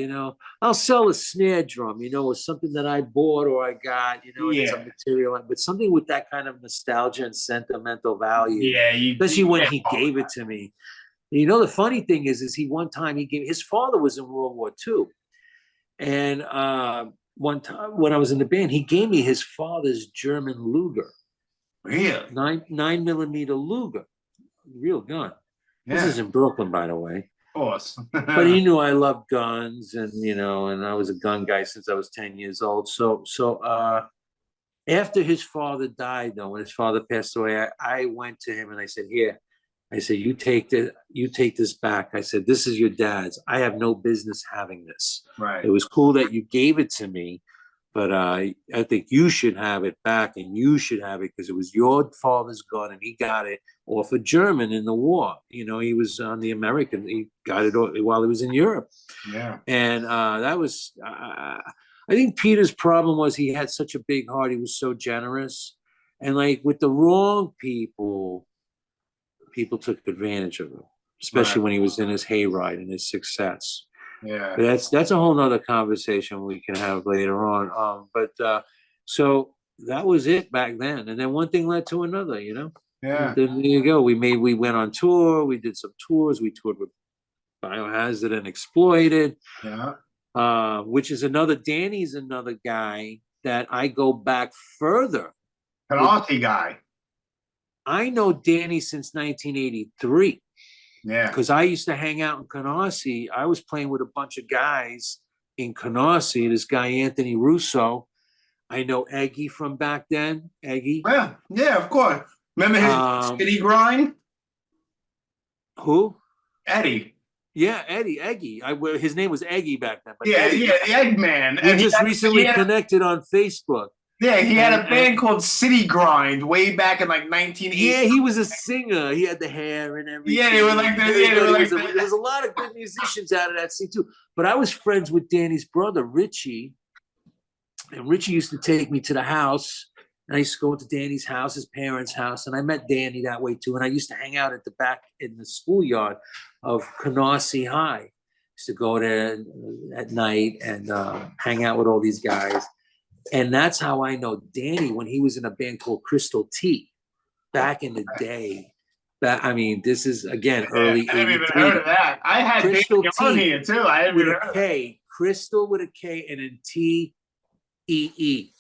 [SPEAKER 3] I'll sell a snare drum. Or something that I bought or I got. It's a material, but something with that kind of nostalgia and sentimental value.
[SPEAKER 2] Yeah,
[SPEAKER 3] especially when he gave it to me. The funny thing is he one time his father was in World War II, and one time when I was in the band, he gave me his father's German Luger.
[SPEAKER 2] Really?
[SPEAKER 3] 9mm Luger, real gun. Yeah. This is in Brooklyn, by the way.
[SPEAKER 2] Of course.
[SPEAKER 3] But he knew I loved guns, and and I was a gun guy since I was 10 years old. So after his father died, though, when his father passed away, I went to him and I said, "Here," I said, "You take this back." I said, "This is your dad's. I have no business having this.
[SPEAKER 2] Right.
[SPEAKER 3] It was cool that you gave it to me. But I think you should have it back, and you should have it because it was your father's gun, and he got it off a German in the war. He was on the American. He got it while he was in Europe.
[SPEAKER 2] Yeah.
[SPEAKER 3] And that was, I think Peter's problem was he had such a big heart. He was so generous. And like with the wrong people took advantage of him, especially when he was in his hayride and his success.
[SPEAKER 2] Yeah,
[SPEAKER 3] but that's a whole nother conversation we can have later on. So that was it back then, and then one thing led to another.
[SPEAKER 2] Yeah.
[SPEAKER 3] And then there you go. We went on tour. We did some tours. We toured with Biohazard and Exploited.
[SPEAKER 2] Yeah.
[SPEAKER 3] Which is another. Danny's another guy that I go back further.
[SPEAKER 2] An Aussie guy.
[SPEAKER 3] I know Danny since 1983.
[SPEAKER 2] Yeah.
[SPEAKER 3] Because I used to hang out in Canarsie. I was playing with a bunch of guys in Canarsie. This guy, Anthony Russo. I know Eggy from back then. Eggy.
[SPEAKER 2] Yeah, of course. Remember his City Grind?
[SPEAKER 3] Who?
[SPEAKER 2] Eddie.
[SPEAKER 3] Yeah, Eggy. His name was Eggy back then. But
[SPEAKER 2] yeah,
[SPEAKER 3] Eddie,
[SPEAKER 2] the Eggman.
[SPEAKER 3] We just recently connected on Facebook.
[SPEAKER 2] Yeah, he had a band called City Grind way back in like 1980.
[SPEAKER 3] Yeah, he was a singer. He had the hair and everything.
[SPEAKER 2] Yeah, they were like
[SPEAKER 3] there was a lot of good musicians out of that scene too. But I was friends with Danny's brother, Richie. And Richie used to take me to the house. And I used to go into Danny's house, his parents' house. And I met Danny that way too. And I used to hang out at the back in the schoolyard of Canarsie High. I used to go there at night and hang out with all these guys. And that's how I know Danny when he was in a band called Crystal T back in the day. This is again early.
[SPEAKER 2] I haven't even heard of that. I had Crystal T on here too. I haven't
[SPEAKER 3] with a K, Crystal with a K and a T-E-E.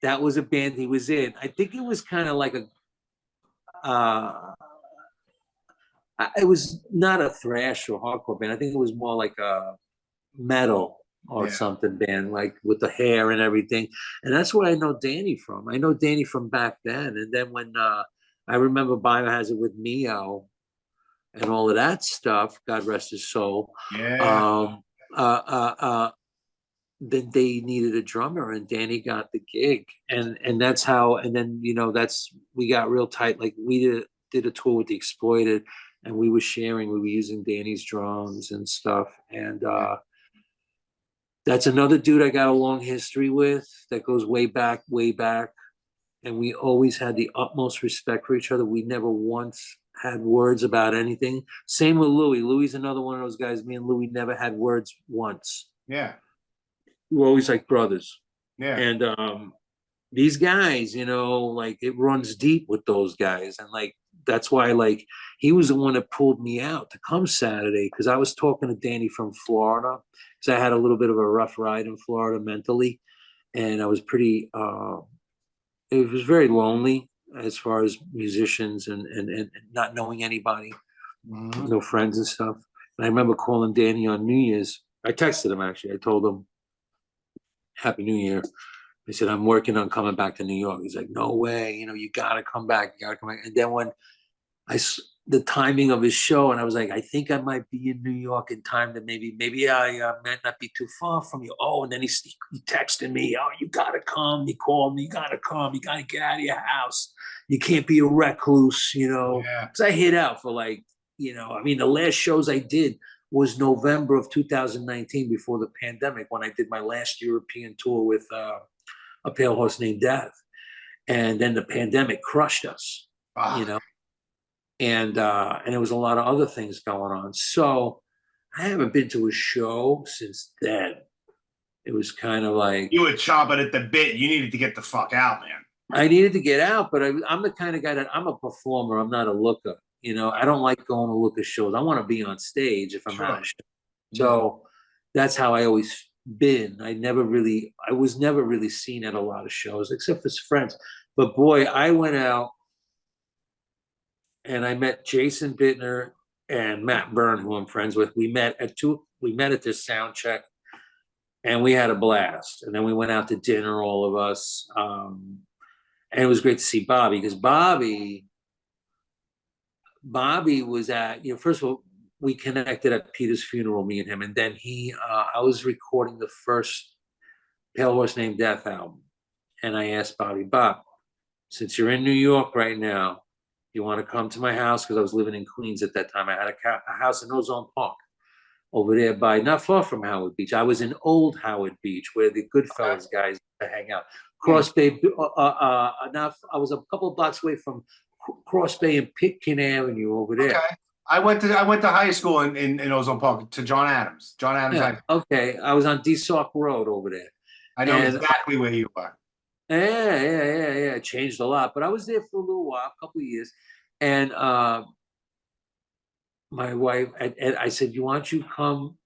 [SPEAKER 3] That was a band he was in. I think it was kind of like it was not a thrash or hardcore band. I think it was more like a metal or something band, like with the hair and everything. And that's where I know Danny from. I know Danny from back then. And then when I remember Biohazard with Neo and all of that stuff, God rest his soul.
[SPEAKER 2] Yeah.
[SPEAKER 3] Then they needed a drummer, and Danny got the gig, and that's how. And then we got real tight. Like we did a tour with the Exploited, and we were using Danny's drums and stuff. And that's another dude I got a long history with that goes way back, way back. And we always had the utmost respect for each other. We never once had words about anything. Same with Louis. Louis is another one of those guys. Me and Louis never had words once.
[SPEAKER 2] Yeah.
[SPEAKER 3] We're always like brothers.
[SPEAKER 2] Yeah.
[SPEAKER 3] And these guys, like it runs deep with those guys. And like, that's why like he was the one that pulled me out to come Saturday, because I was talking to Danny from Florida, because I had a little bit of a rough ride in Florida mentally. And I was pretty, it was very lonely as far as musicians and not knowing anybody, no friends and stuff. And I remember calling Danny on New Year's. I texted him, actually. I told him, Happy New Year. I said, I'm working on coming back to New York. He's like, no way, you gotta come back. You gotta come back. And then when the timing of his show, and I was like, I think I might be in New York in time to maybe I might not be too far from you. Oh, and then he texted me, oh, you gotta come. He called me, you gotta come. You gotta get out of your house. You can't be a recluse, Because I hid out for like, the last shows I did was November of 2019, before the pandemic, when I did my last European tour with A Pale Horse Named Death. And then the pandemic crushed us, And there was a lot of other things going on. So I haven't been to a show since then. It was kind of like,
[SPEAKER 2] you were chomping at the bit. You needed to get the fuck out, man.
[SPEAKER 3] I needed to get out, but I'm the kind of guy that I'm a performer. I'm not a looker. I don't like going to look at shows. I want to be on stage if I'm at a show. So that's how I always been. I was never really seen at a lot of shows, except for friends. But boy, I went out and I met Jason Bittner and Matt Byrne, who I'm friends with. We met at this sound check, and we had a blast. And then we went out to dinner, all of us. And it was great to see Bobby, because Bobby was at, first of all, we connected at Peter's funeral, me and him. And then I was recording the first Pale Horse Named Death album. And I asked Bobby, Bob, since you're in New York right now, you want to come to my house? Because I was living in Queens at that time. I had a house in Ozone Park over there not far from Howard Beach. I was in Old Howard Beach, where the Goodfellas guys hang out. Cross Bay, I was a couple of blocks away from Cross Bay and Pitkin Avenue over there.
[SPEAKER 2] Okay. I went to high school in Ozone Park, to John Adams.
[SPEAKER 3] Yeah, okay. I was on DeSauc Road over there.
[SPEAKER 2] I know exactly where you are.
[SPEAKER 3] Yeah. It changed a lot, but I was there for a little while, a couple of years. And my wife, I said, you want to come,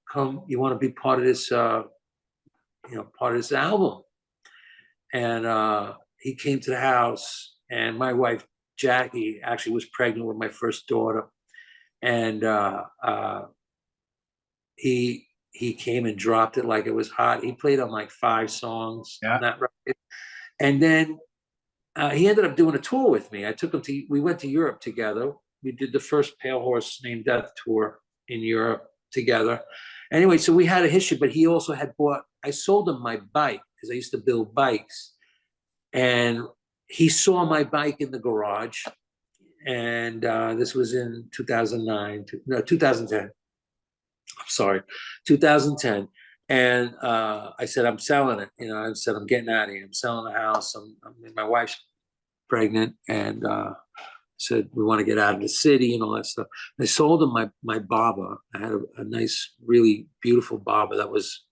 [SPEAKER 3] you want to be part of this, part of this album. And he came to the house, and my wife, Jackie, actually was pregnant with my first daughter. And he came and dropped it like it was hot. He played on like 5 songs on that record. And then he ended up doing a tour with me. I took him we went to Europe together. We did the first Pale Horse Named Death tour in Europe together. Anyway, so we had a history, but he also had I sold him my bike, because I used to build bikes. And he saw my bike in the garage. And this was in 2010. I'm sorry, 2010. And I said, I'm selling it. I said, I'm getting out of here. I'm selling the house. My wife's pregnant, and said, we want to get out of the city and all that stuff. I sold him my Baba. I had a nice, really beautiful Baba that was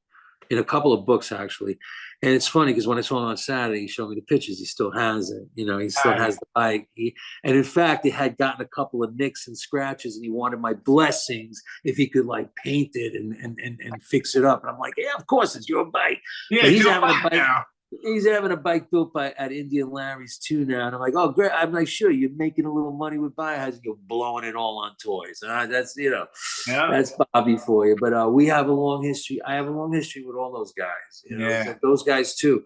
[SPEAKER 3] in a couple of books, actually. And it's funny, because when I saw him on Saturday, he showed me the pictures. He still has it. He still has the bike. And in fact, it had gotten a couple of nicks and scratches, and he wanted my blessings if he could like paint it and fix it up. And I'm like, yeah, of course, it's your bike.
[SPEAKER 2] Yeah,
[SPEAKER 3] but he's having a bike.
[SPEAKER 2] Now.
[SPEAKER 3] He's having a bike built at Indian Larry's too now. And I'm like, oh, great. I'm like, sure, you're making a little money with biohazard. You're blowing it all on toys. That's,
[SPEAKER 2] Yeah.
[SPEAKER 3] that's Bobby for you. But we have a long history. I have a long history with all those guys.
[SPEAKER 2] Yeah.
[SPEAKER 3] Those guys too.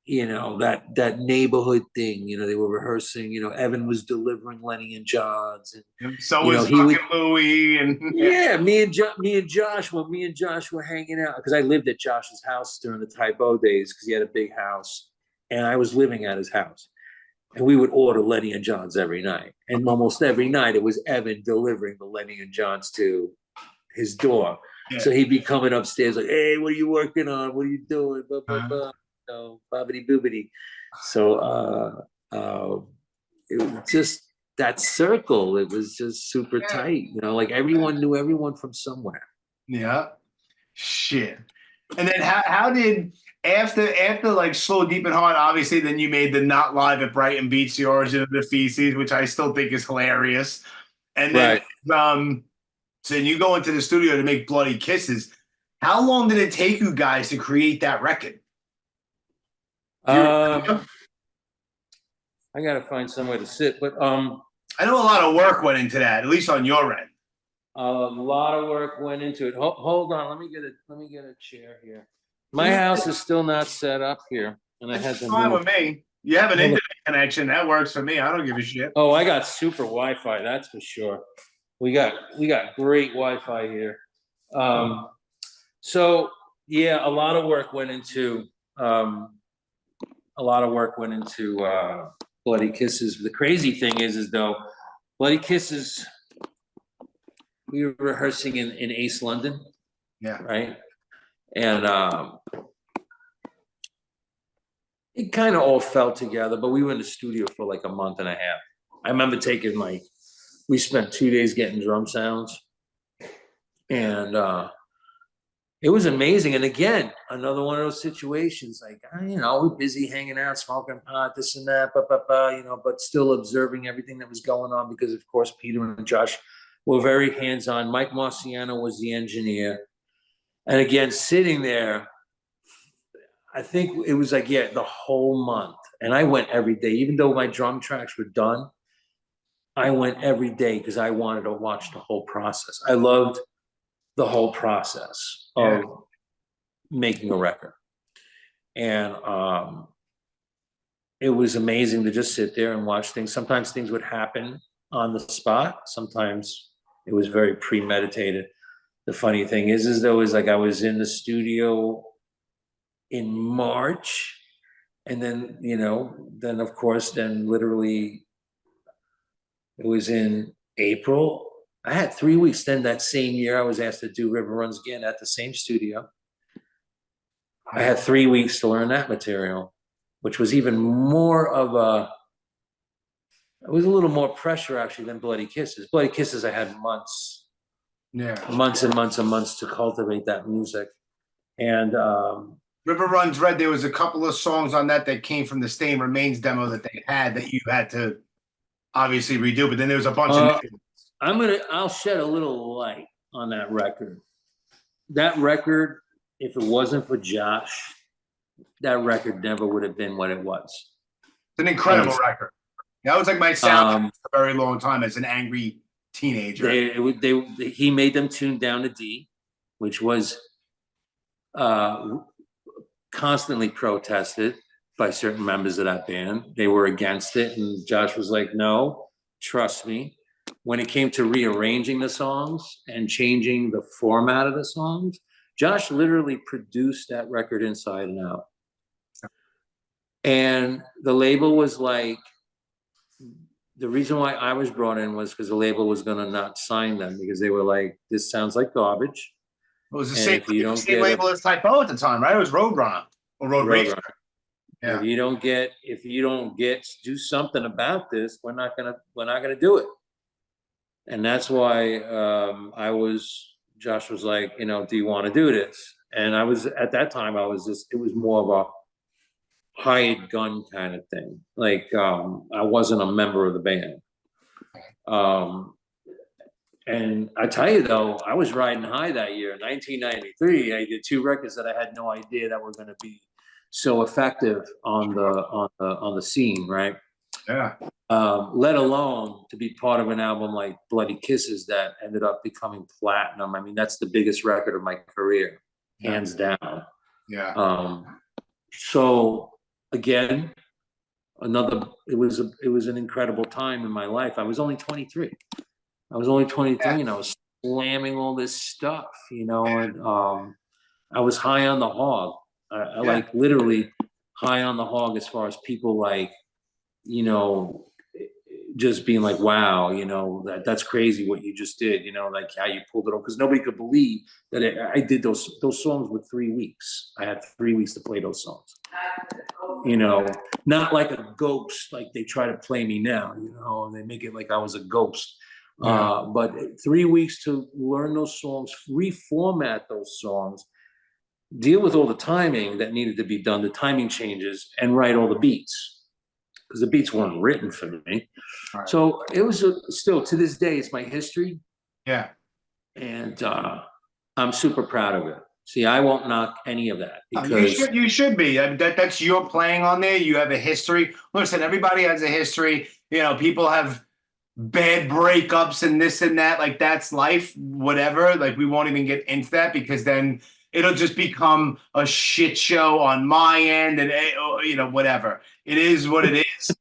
[SPEAKER 3] That neighborhood thing, they were rehearsing, Evan was delivering Lenny and John's, and
[SPEAKER 2] so was fucking Louie, and
[SPEAKER 3] yeah, me and Josh were hanging out because I lived at Josh's house during the Typo days because he had a big house and I was living at his house, and we would order Lenny and John's every night, and almost every night it was Evan delivering the Lenny and John's to his door. Yeah. So he'd be coming upstairs like, hey, what are you working on? What are you doing? Blah, blah, blah. Bobbity boobity. So it was just that circle. It was just super tight. Like everyone knew everyone from somewhere.
[SPEAKER 2] Yeah. Shit. And then how did after like Slow Deep and Hard, obviously then you made the Not Live at Brighton Beach, the origin of the feces, which I still think is hilarious. And then so you go into the studio to make Bloody Kisses. How long did it take you guys to create that record?
[SPEAKER 3] I gotta find somewhere to sit, but
[SPEAKER 2] I know a lot of work went into that, at least on your end.
[SPEAKER 3] A lot of work went into it. Hold on, let me get a chair here. My house is still not set up here, and I had to
[SPEAKER 2] fine with me. You have an internet connection, that works for me. I don't give a shit.
[SPEAKER 3] Oh, I got super Wi-Fi, that's for sure. We got great Wi-Fi here. So yeah, a lot of work went into Bloody Kisses. The crazy thing is though, Bloody Kisses, we were rehearsing in East London.
[SPEAKER 2] Yeah.
[SPEAKER 3] Right. And it kind of all fell together, but we were in the studio for like a month and a half. I remember we spent 2 days getting drum sounds, and it was amazing. And again, another one of those situations, like, we're busy hanging out, smoking pot, this and that, but still observing everything that was going on because, of course, Peter and Josh were very hands-on. Mike Marciano was the engineer. And again, sitting there, I think it was like, the whole month. And I went every day, even though my drum tracks were done, I went every day because I wanted to watch the whole process. I loved the whole process of making a record. And it was amazing to just sit there and watch things. Sometimes things would happen on the spot. Sometimes it was very premeditated. The funny thing is though, like I was in the studio in March, and then, then of course, then literally it was in April. I had 3 weeks. Then that same year, I was asked to do River Runs Again at the same studio. I had 3 weeks to learn that material, which was even more of it was a little more pressure actually than Bloody Kisses. Bloody Kisses, I had months and months and months to cultivate that music. And
[SPEAKER 2] River Runs Red, there was a couple of songs on that came from the Stain Remains demo that they had that you had to obviously redo, but then there was a bunch of
[SPEAKER 3] I'll shed a little light on that record. That record, if it wasn't for Josh, that record never would have been what it was.
[SPEAKER 2] It's an incredible record. That was like my sound for a very long time as an angry teenager.
[SPEAKER 3] He made them tune down to D, which was constantly protested by certain members of that band. They were against it, and Josh was like, no, trust me. When it came to rearranging the songs and changing the format of the songs, Josh literally produced that record inside and out. And the label was like, the reason why I was brought in was because the label was going to not sign them because they were like, this sounds like garbage.
[SPEAKER 2] It was the same label as Typo at the time, right? It was Roadrunner or Road Racer.
[SPEAKER 3] Yeah. If you don't get do something about this, we're not gonna do it. And that's why Josh was like, do you want to do this? And at that time, it was more of a hired gun kind of thing. Like, I wasn't a member of the band. And I tell you though, I was riding high that year. In 1993, I did 2 records that I had no idea that were going to be so effective on the scene, right?
[SPEAKER 2] Yeah.
[SPEAKER 3] Let alone to be part of an album like Bloody Kisses that ended up becoming platinum. I mean, that's the biggest record of my career, hands down.
[SPEAKER 2] Yeah.
[SPEAKER 3] So again, it was an incredible time in my life. I was only 23. And I was slamming all this stuff, you know, and I was high on the hog. I like literally high on the hog as far as people like, you know, just being like, wow, you know, that's crazy what you just did, you know, like how you pulled it off, because nobody could believe that I did those songs with 3 weeks. I had 3 weeks to play those songs, you know, not like a ghost, like they try to play me now, you know, and they make it like I was a ghost. But 3 weeks to learn those songs, reformat those songs, deal with all the timing that needed to be done, the timing changes, and write all the beats, because the beats weren't written for me.
[SPEAKER 2] Right.
[SPEAKER 3] So it was still to this day, it's my history.
[SPEAKER 2] Yeah.
[SPEAKER 3] And I'm super proud of it. See, I won't knock any of that, because
[SPEAKER 2] you should be. That's your playing on there. You have a history. Listen, everybody has a history. You know, people have bad breakups and this and that. Like, that's life, whatever. Like, we won't even get into that, because then it'll just become a shit show on my end, and you know, whatever. It is what it is.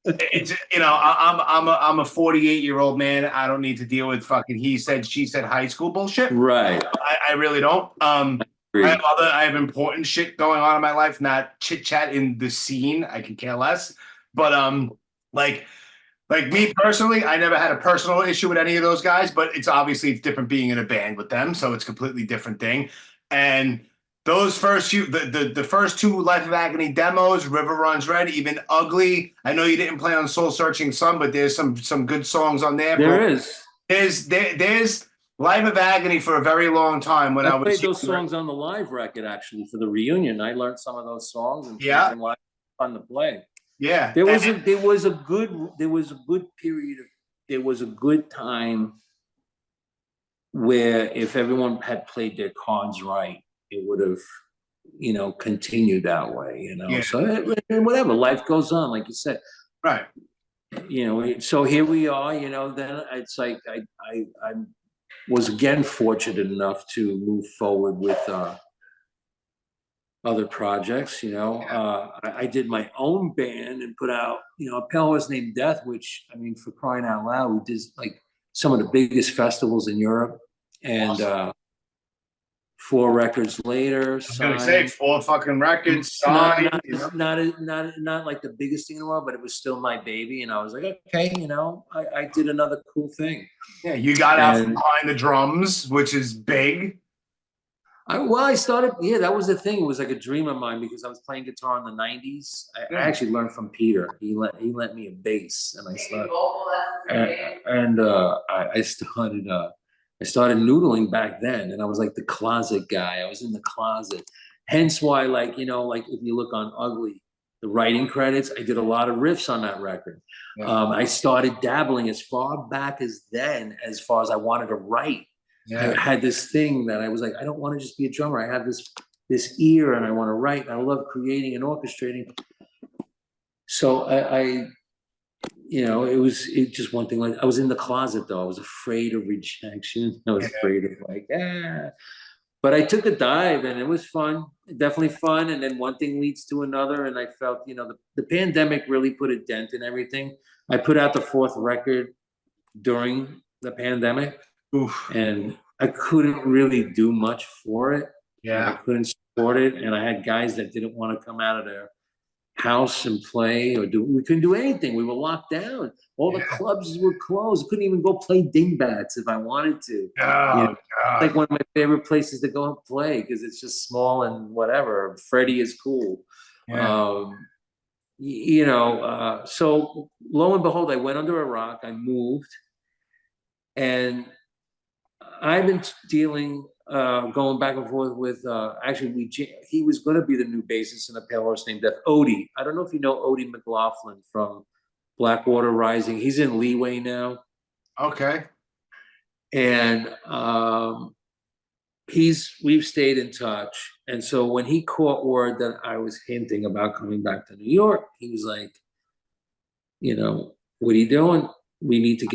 [SPEAKER 2] It's, you know, I'm a 48-year-old man. I don't need to deal with fucking he said, she said, high school bullshit.
[SPEAKER 3] Right.
[SPEAKER 2] I really don't. I have important shit going on in my life, not chit chat in the scene. I can care less. But like me personally, I never had a personal issue with any of those guys. But it's different being in a band with them, so it's a completely different thing. And those first few, the first two Life of Agony demos, River Runs Red, even Ugly. I know you didn't play on Soul Searching Sun, but there's some good songs on there. There's Life of Agony for a very long time when I was
[SPEAKER 3] played those songs on the live record, actually, for the reunion. I learned some of those songs and played them live, fun to play.
[SPEAKER 2] Yeah,
[SPEAKER 3] there was a good period of, there was a good time where if everyone had played their cards right, it would have, you know, continued that way, you know. So whatever, life goes on, like you said,
[SPEAKER 2] right?
[SPEAKER 3] You know, so here we are, you know. Then it's like I was again fortunate enough to move forward with other projects, you know. I did my own band and put out, you know, A Pale Horse Named Death, which, I mean, for crying out loud, we did like some of the biggest festivals in Europe. And awesome. 4 records later,
[SPEAKER 2] I was gonna say 4 fucking records signed.
[SPEAKER 3] Not like the biggest thing in the world, but it was still my baby, and I was like, okay, you know, I did another cool thing.
[SPEAKER 2] Yeah, you got out from behind the drums, which is big.
[SPEAKER 3] I started. Yeah, that was the thing. It was like a dream of mine, because I was playing guitar in the '90s. I actually learned from Peter. He lent me a bass, and I started. I started noodling back then, and I was like the closet guy. I was in the closet. Hence why, like, you know, like if you look on Ugly, the writing credits, I did a lot of riffs on that record. Yeah. I started dabbling as far back as then, as far as I wanted to write. Yeah. I had this thing that I was like, I don't want to just be a drummer. I have this ear, and I want to write, and I love creating and orchestrating. So I you know, it just one thing. Like, I was in the closet though. I was afraid of rejection. I was afraid of like, but I took a dive, and it was fun, definitely fun. And then one thing leads to another. And I felt, you know, the pandemic really put a dent in everything. I put out the 4th record during the pandemic. Oof. And I couldn't really do much for it. Yeah. I couldn't support it. And I had guys that didn't want to come out of their house and play or do. We couldn't do anything. We were locked down. All the clubs were closed. I couldn't even go play dingbats if I wanted to. Oh, you know, God. Like one of my favorite places to go and play, because it's just small and whatever. Freddie is cool. Yeah. You know, so lo and behold, I went under a rock. I moved, and I've been dealing, going back and forth with, actually, he was going to be the new bassist in A Pale Horse Named Death, Odie. I don't know if you know Odie McLaughlin from Blackwater Rising. He's in Leeway now.
[SPEAKER 2] Okay.
[SPEAKER 3] And we've stayed in touch. And so when he caught word that I was hinting about coming back to New York, he was like, you know, what are you doing? You need to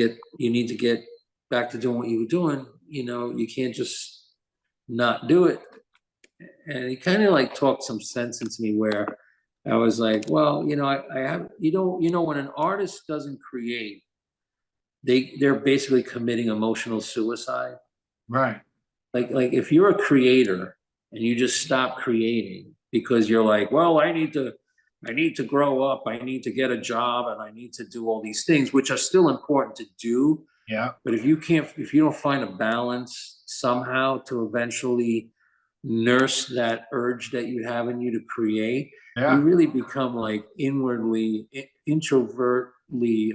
[SPEAKER 3] get back to doing what you were doing. You know, you can't just not do it. And he kind of like talked some sense into me where I was like, well, you know, I have, when an artist doesn't create, they're basically committing emotional suicide.
[SPEAKER 2] Right.
[SPEAKER 3] Like if you're a creator and you just stop creating because you're like, well, I need to grow up, I need to get a job, and I need to do all these things, which are still important to do.
[SPEAKER 2] Yeah.
[SPEAKER 3] But if you don't find a balance somehow to eventually nurse that urge that you have in you to create, you really become like inwardly, introvertly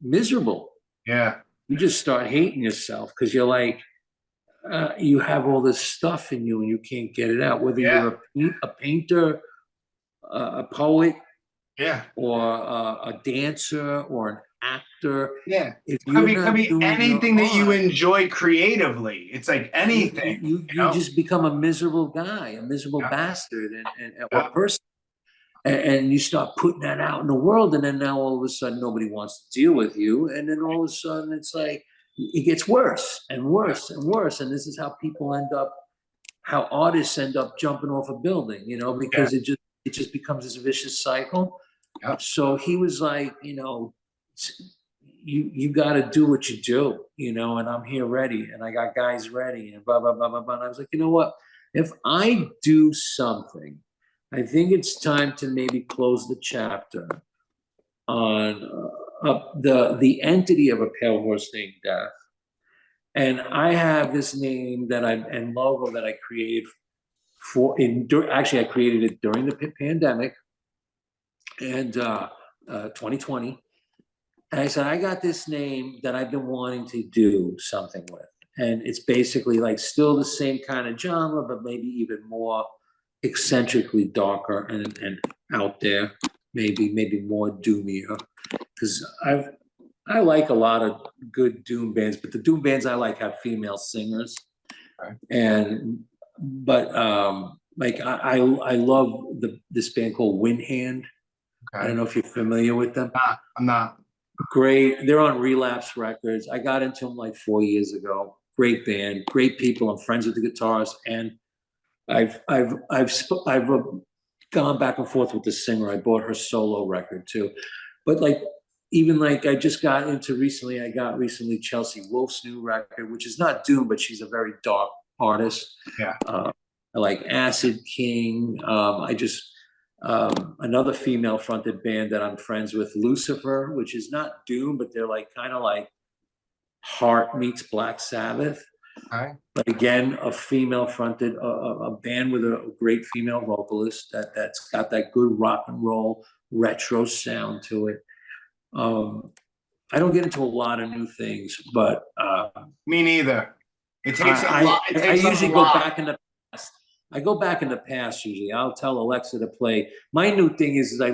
[SPEAKER 3] miserable.
[SPEAKER 2] Yeah.
[SPEAKER 3] You just start hating yourself because you're like, you have all this stuff in you and you can't get it out, whether you're a painter, a poet, or a dancer or an actor.
[SPEAKER 2] Yeah.
[SPEAKER 3] If
[SPEAKER 2] Could be
[SPEAKER 3] doing
[SPEAKER 2] anything that you
[SPEAKER 3] art,
[SPEAKER 2] enjoy creatively. It's like anything.
[SPEAKER 3] you just become a miserable guy, a miserable bastard, and or person. And you start putting that out in the world, and then now all of a sudden nobody wants to deal with you, and then all of a sudden it's like it gets worse and worse and worse, and this is how how artists end up jumping off a building, you know, because it just becomes this vicious cycle. So he was like, you know, you got to do what you do, you know, and I'm here ready, and I got guys ready, and blah blah blah blah blah. And I was like, you know what? If I do something, I think it's time to maybe close the chapter on the entity of a pale horse named Death. And I have this name and logo that I created actually I created it during the pandemic and 2020. And I said, I got this name that I've been wanting to do something with. And it's basically like still the same kind of genre, but maybe even more eccentrically darker and out there, maybe more doomier. Because I like a lot of good doom bands, but the doom bands I like have female singers. But like I love this band called Windhand. I don't know if you're familiar with them.
[SPEAKER 2] I'm not.
[SPEAKER 3] Great. They're on Relapse Records. I got into them like 4 years ago. Great band, great people. I'm friends with the guitarist, and I've gone back and forth with the singer. I bought her solo record too, but like even like I got recently Chelsea Wolfe's new record, which is not doom, but she's a very dark artist. I like Acid King. Another female fronted band that I'm friends with, Lucifer, which is not doom, but they're like kind of like Heart meets Black Sabbath. But again, a female fronted, a band with a great female vocalist that's got that good rock and roll retro sound to it. I don't get into a lot of new things, but
[SPEAKER 2] me neither. It takes a lot.
[SPEAKER 3] I usually go back in the past. I go back in the past usually. I'll tell Alexa to play. My new thing is I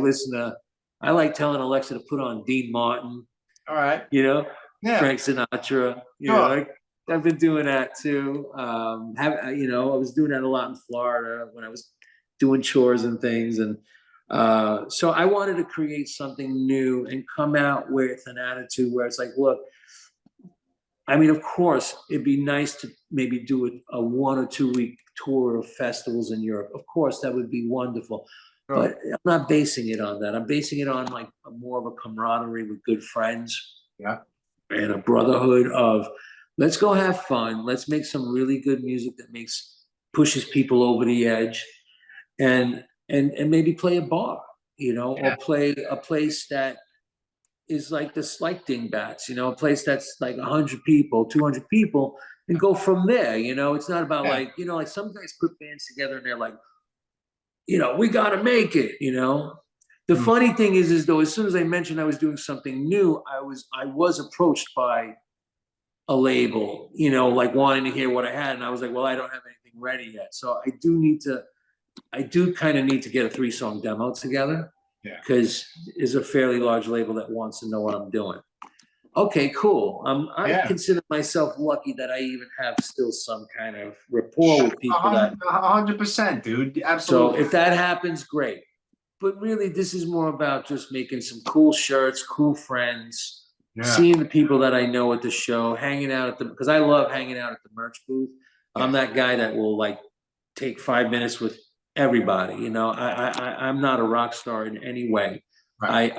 [SPEAKER 3] like telling Alexa to put on Dean Martin.
[SPEAKER 2] All right.
[SPEAKER 3] You know, Frank Sinatra. You know, I've been doing that too. I was doing that a lot in Florida when I was doing chores and things. And so I wanted to create something new and come out with an attitude where it's like, look, I mean, of course, it'd be nice to maybe do a 1 or 2 week tour of festivals in Europe. Of course, that would be wonderful. But I'm not basing it on that. I'm basing it on like more of a camaraderie with good friends. And a brotherhood of let's go have fun. Let's make some really good music that pushes people over the edge, and maybe play a bar, you know, or play a place that is like the Slight Dingbats, you know, a place that's like 100 people, 200 people, and go from there. You know, it's not about like, you know, like some guys put bands together and they're like, you know, we got to make it, you know. The funny thing is though, as soon as I mentioned I was doing something new, I was approached by a label, you know, like wanting to hear what I had. And I was like, well, I don't have anything ready yet. So I do kind of need to get a 3-song demo together. Because it's a fairly large label that wants to know what I'm doing. Okay, cool. I
[SPEAKER 2] Yeah.
[SPEAKER 3] consider myself lucky that I even have still some kind of rapport with people that.
[SPEAKER 2] 100%, dude.
[SPEAKER 3] So
[SPEAKER 2] Absolutely.
[SPEAKER 3] if that happens, great. But really, this is more about just making some cool shirts, cool friends,
[SPEAKER 2] Yeah.
[SPEAKER 3] seeing the people that I know at the show, hanging out at the, because I love hanging out at the merch booth. I'm that guy that will like take 5 minutes with everybody. You know, I'm not a rock star in any way.
[SPEAKER 2] Right.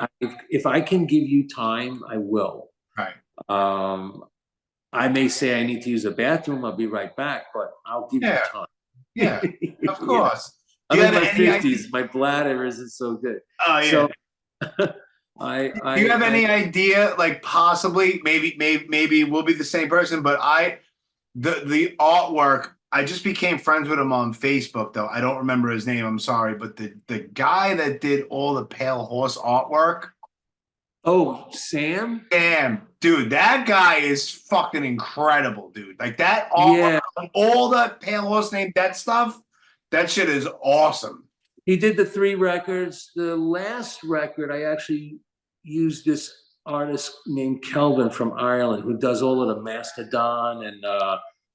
[SPEAKER 3] If I can give you time, I will.
[SPEAKER 2] Right.
[SPEAKER 3] I may say I need to use a bathroom. I'll be right back, but I'll give you time.
[SPEAKER 2] Yeah. Of
[SPEAKER 3] You know?
[SPEAKER 2] course.
[SPEAKER 3] I'm in my 50s. My bladder isn't so good.
[SPEAKER 2] Oh yeah.
[SPEAKER 3] So
[SPEAKER 2] Do you have any idea, like possibly, maybe we'll be the same person, but the artwork, I just became friends with him on Facebook though. I don't remember his name, I'm sorry, but the guy that did all the Pale Horse artwork.
[SPEAKER 3] Oh, Sam?
[SPEAKER 2] Damn, dude, that guy is fucking incredible, dude. Like that
[SPEAKER 3] Yeah.
[SPEAKER 2] artwork, all the Pale Horse named that stuff, that shit is awesome.
[SPEAKER 3] He did the 3 records. The last record, I actually used this artist named Kelvin from Ireland who does all of the Mastodon and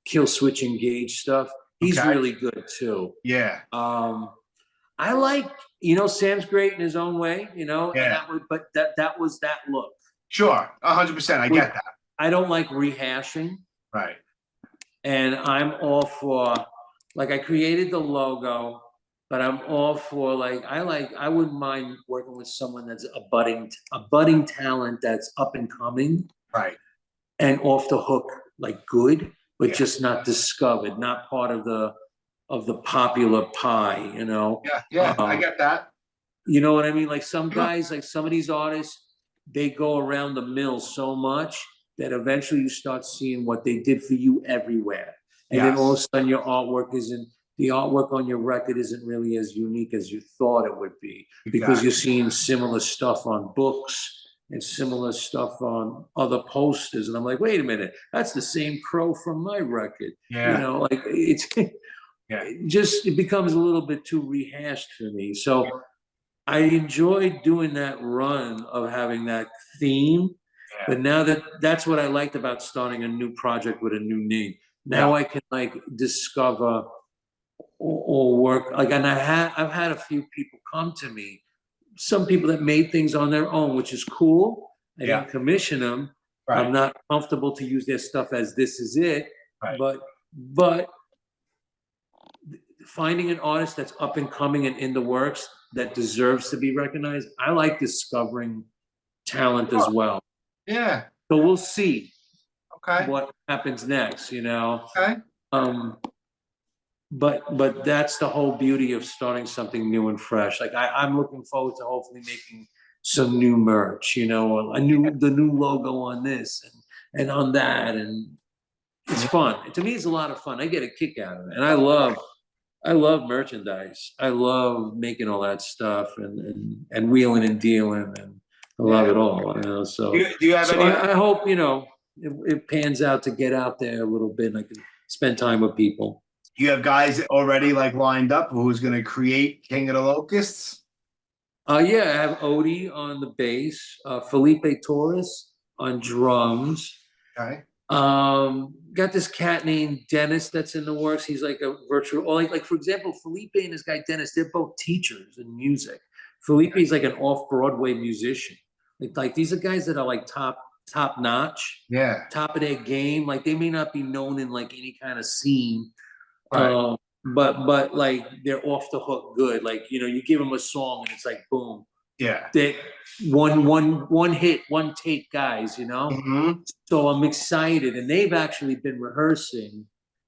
[SPEAKER 3] Kill Switch Engage stuff. He's really good too.
[SPEAKER 2] Yeah.
[SPEAKER 3] I like, you know, Sam's great in his own way, you know,
[SPEAKER 2] Yeah.
[SPEAKER 3] and that was that look.
[SPEAKER 2] Sure, 100%. I get that.
[SPEAKER 3] I don't like rehashing.
[SPEAKER 2] Right.
[SPEAKER 3] And I'm all for, like, I created the logo, but I'm all for I wouldn't mind working with someone that's a budding talent that's up and coming.
[SPEAKER 2] Right.
[SPEAKER 3] And off the hook, like good, but just not discovered, not part of the popular pie, you know?
[SPEAKER 2] Yeah, I get that.
[SPEAKER 3] You know what I mean? Like some guys, like some of these artists, they go around the mill so much that eventually you start seeing what they did for you everywhere. And then all of a sudden the artwork on your record isn't really as unique as you thought it would be, because you're seeing similar stuff on books and similar stuff on other posters. And I'm like, wait a minute, that's the same crow from my record.
[SPEAKER 2] Yeah.
[SPEAKER 3] You know, like it becomes a little bit too rehashed for me. So I enjoyed doing that run of having that theme. But now that's what I liked about starting a new project with a new name. Now I can like discover or work like, and I've had a few people come to me, some people that made things on their own, which is cool. I didn't commission them.
[SPEAKER 2] Right.
[SPEAKER 3] I'm not comfortable to use their stuff as this is it.
[SPEAKER 2] Right.
[SPEAKER 3] But finding an artist that's up and coming and in the works that deserves to be recognized, I like discovering talent as well.
[SPEAKER 2] Yeah.
[SPEAKER 3] So we'll see.
[SPEAKER 2] Okay.
[SPEAKER 3] What happens next, you know?
[SPEAKER 2] Okay.
[SPEAKER 3] But that's the whole beauty of starting something new and fresh. Like I'm looking forward to hopefully making some new merch, you know, the new logo on this and on that, and it's fun. To me, it's a lot of fun. I get a kick out of it, and I love merchandise. I love making all that stuff and wheeling and dealing, and I love it all. You know, so
[SPEAKER 2] do you have any?
[SPEAKER 3] I hope, you know, it pans out to get out there a little bit and I can spend time with people.
[SPEAKER 2] You have guys already like lined up who's going to create King of the Locusts?
[SPEAKER 3] Yeah, I have Odie on the bass, Felipe Torres on drums.
[SPEAKER 2] Okay.
[SPEAKER 3] Got this cat named Dennis that's in the works. He's like a virtual, or like for example, Felipe and this guy Dennis, they're both teachers in music. Felipe's like an off-Broadway musician. Like these are guys that are like top notch, top of their game. Like they may not be known in like any kind of scene, right. But like they're off the hook good. Like, you know, you give them a song and it's like boom. Yeah. They one hit, one take guys, you know? Mm-hmm. So I'm excited. And they've actually been rehearsing.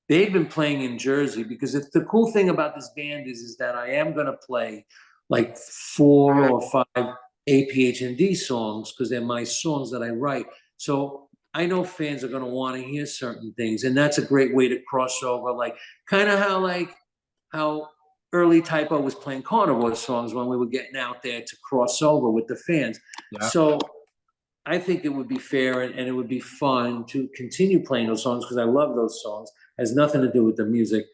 [SPEAKER 3] They've been playing in Jersey, because the cool thing about this band is that I am gonna play like 4 or 5 APHND songs, because they're my songs that I write. So I know fans are going to want to hear certain things, and that's a great way to cross over, like kind of how early Typo was playing Carnivore songs when we were getting out there to cross over with the fans. Yeah. So I think it would be fair and it would be fun to continue playing those songs, because I love those songs. It has nothing to do with the music,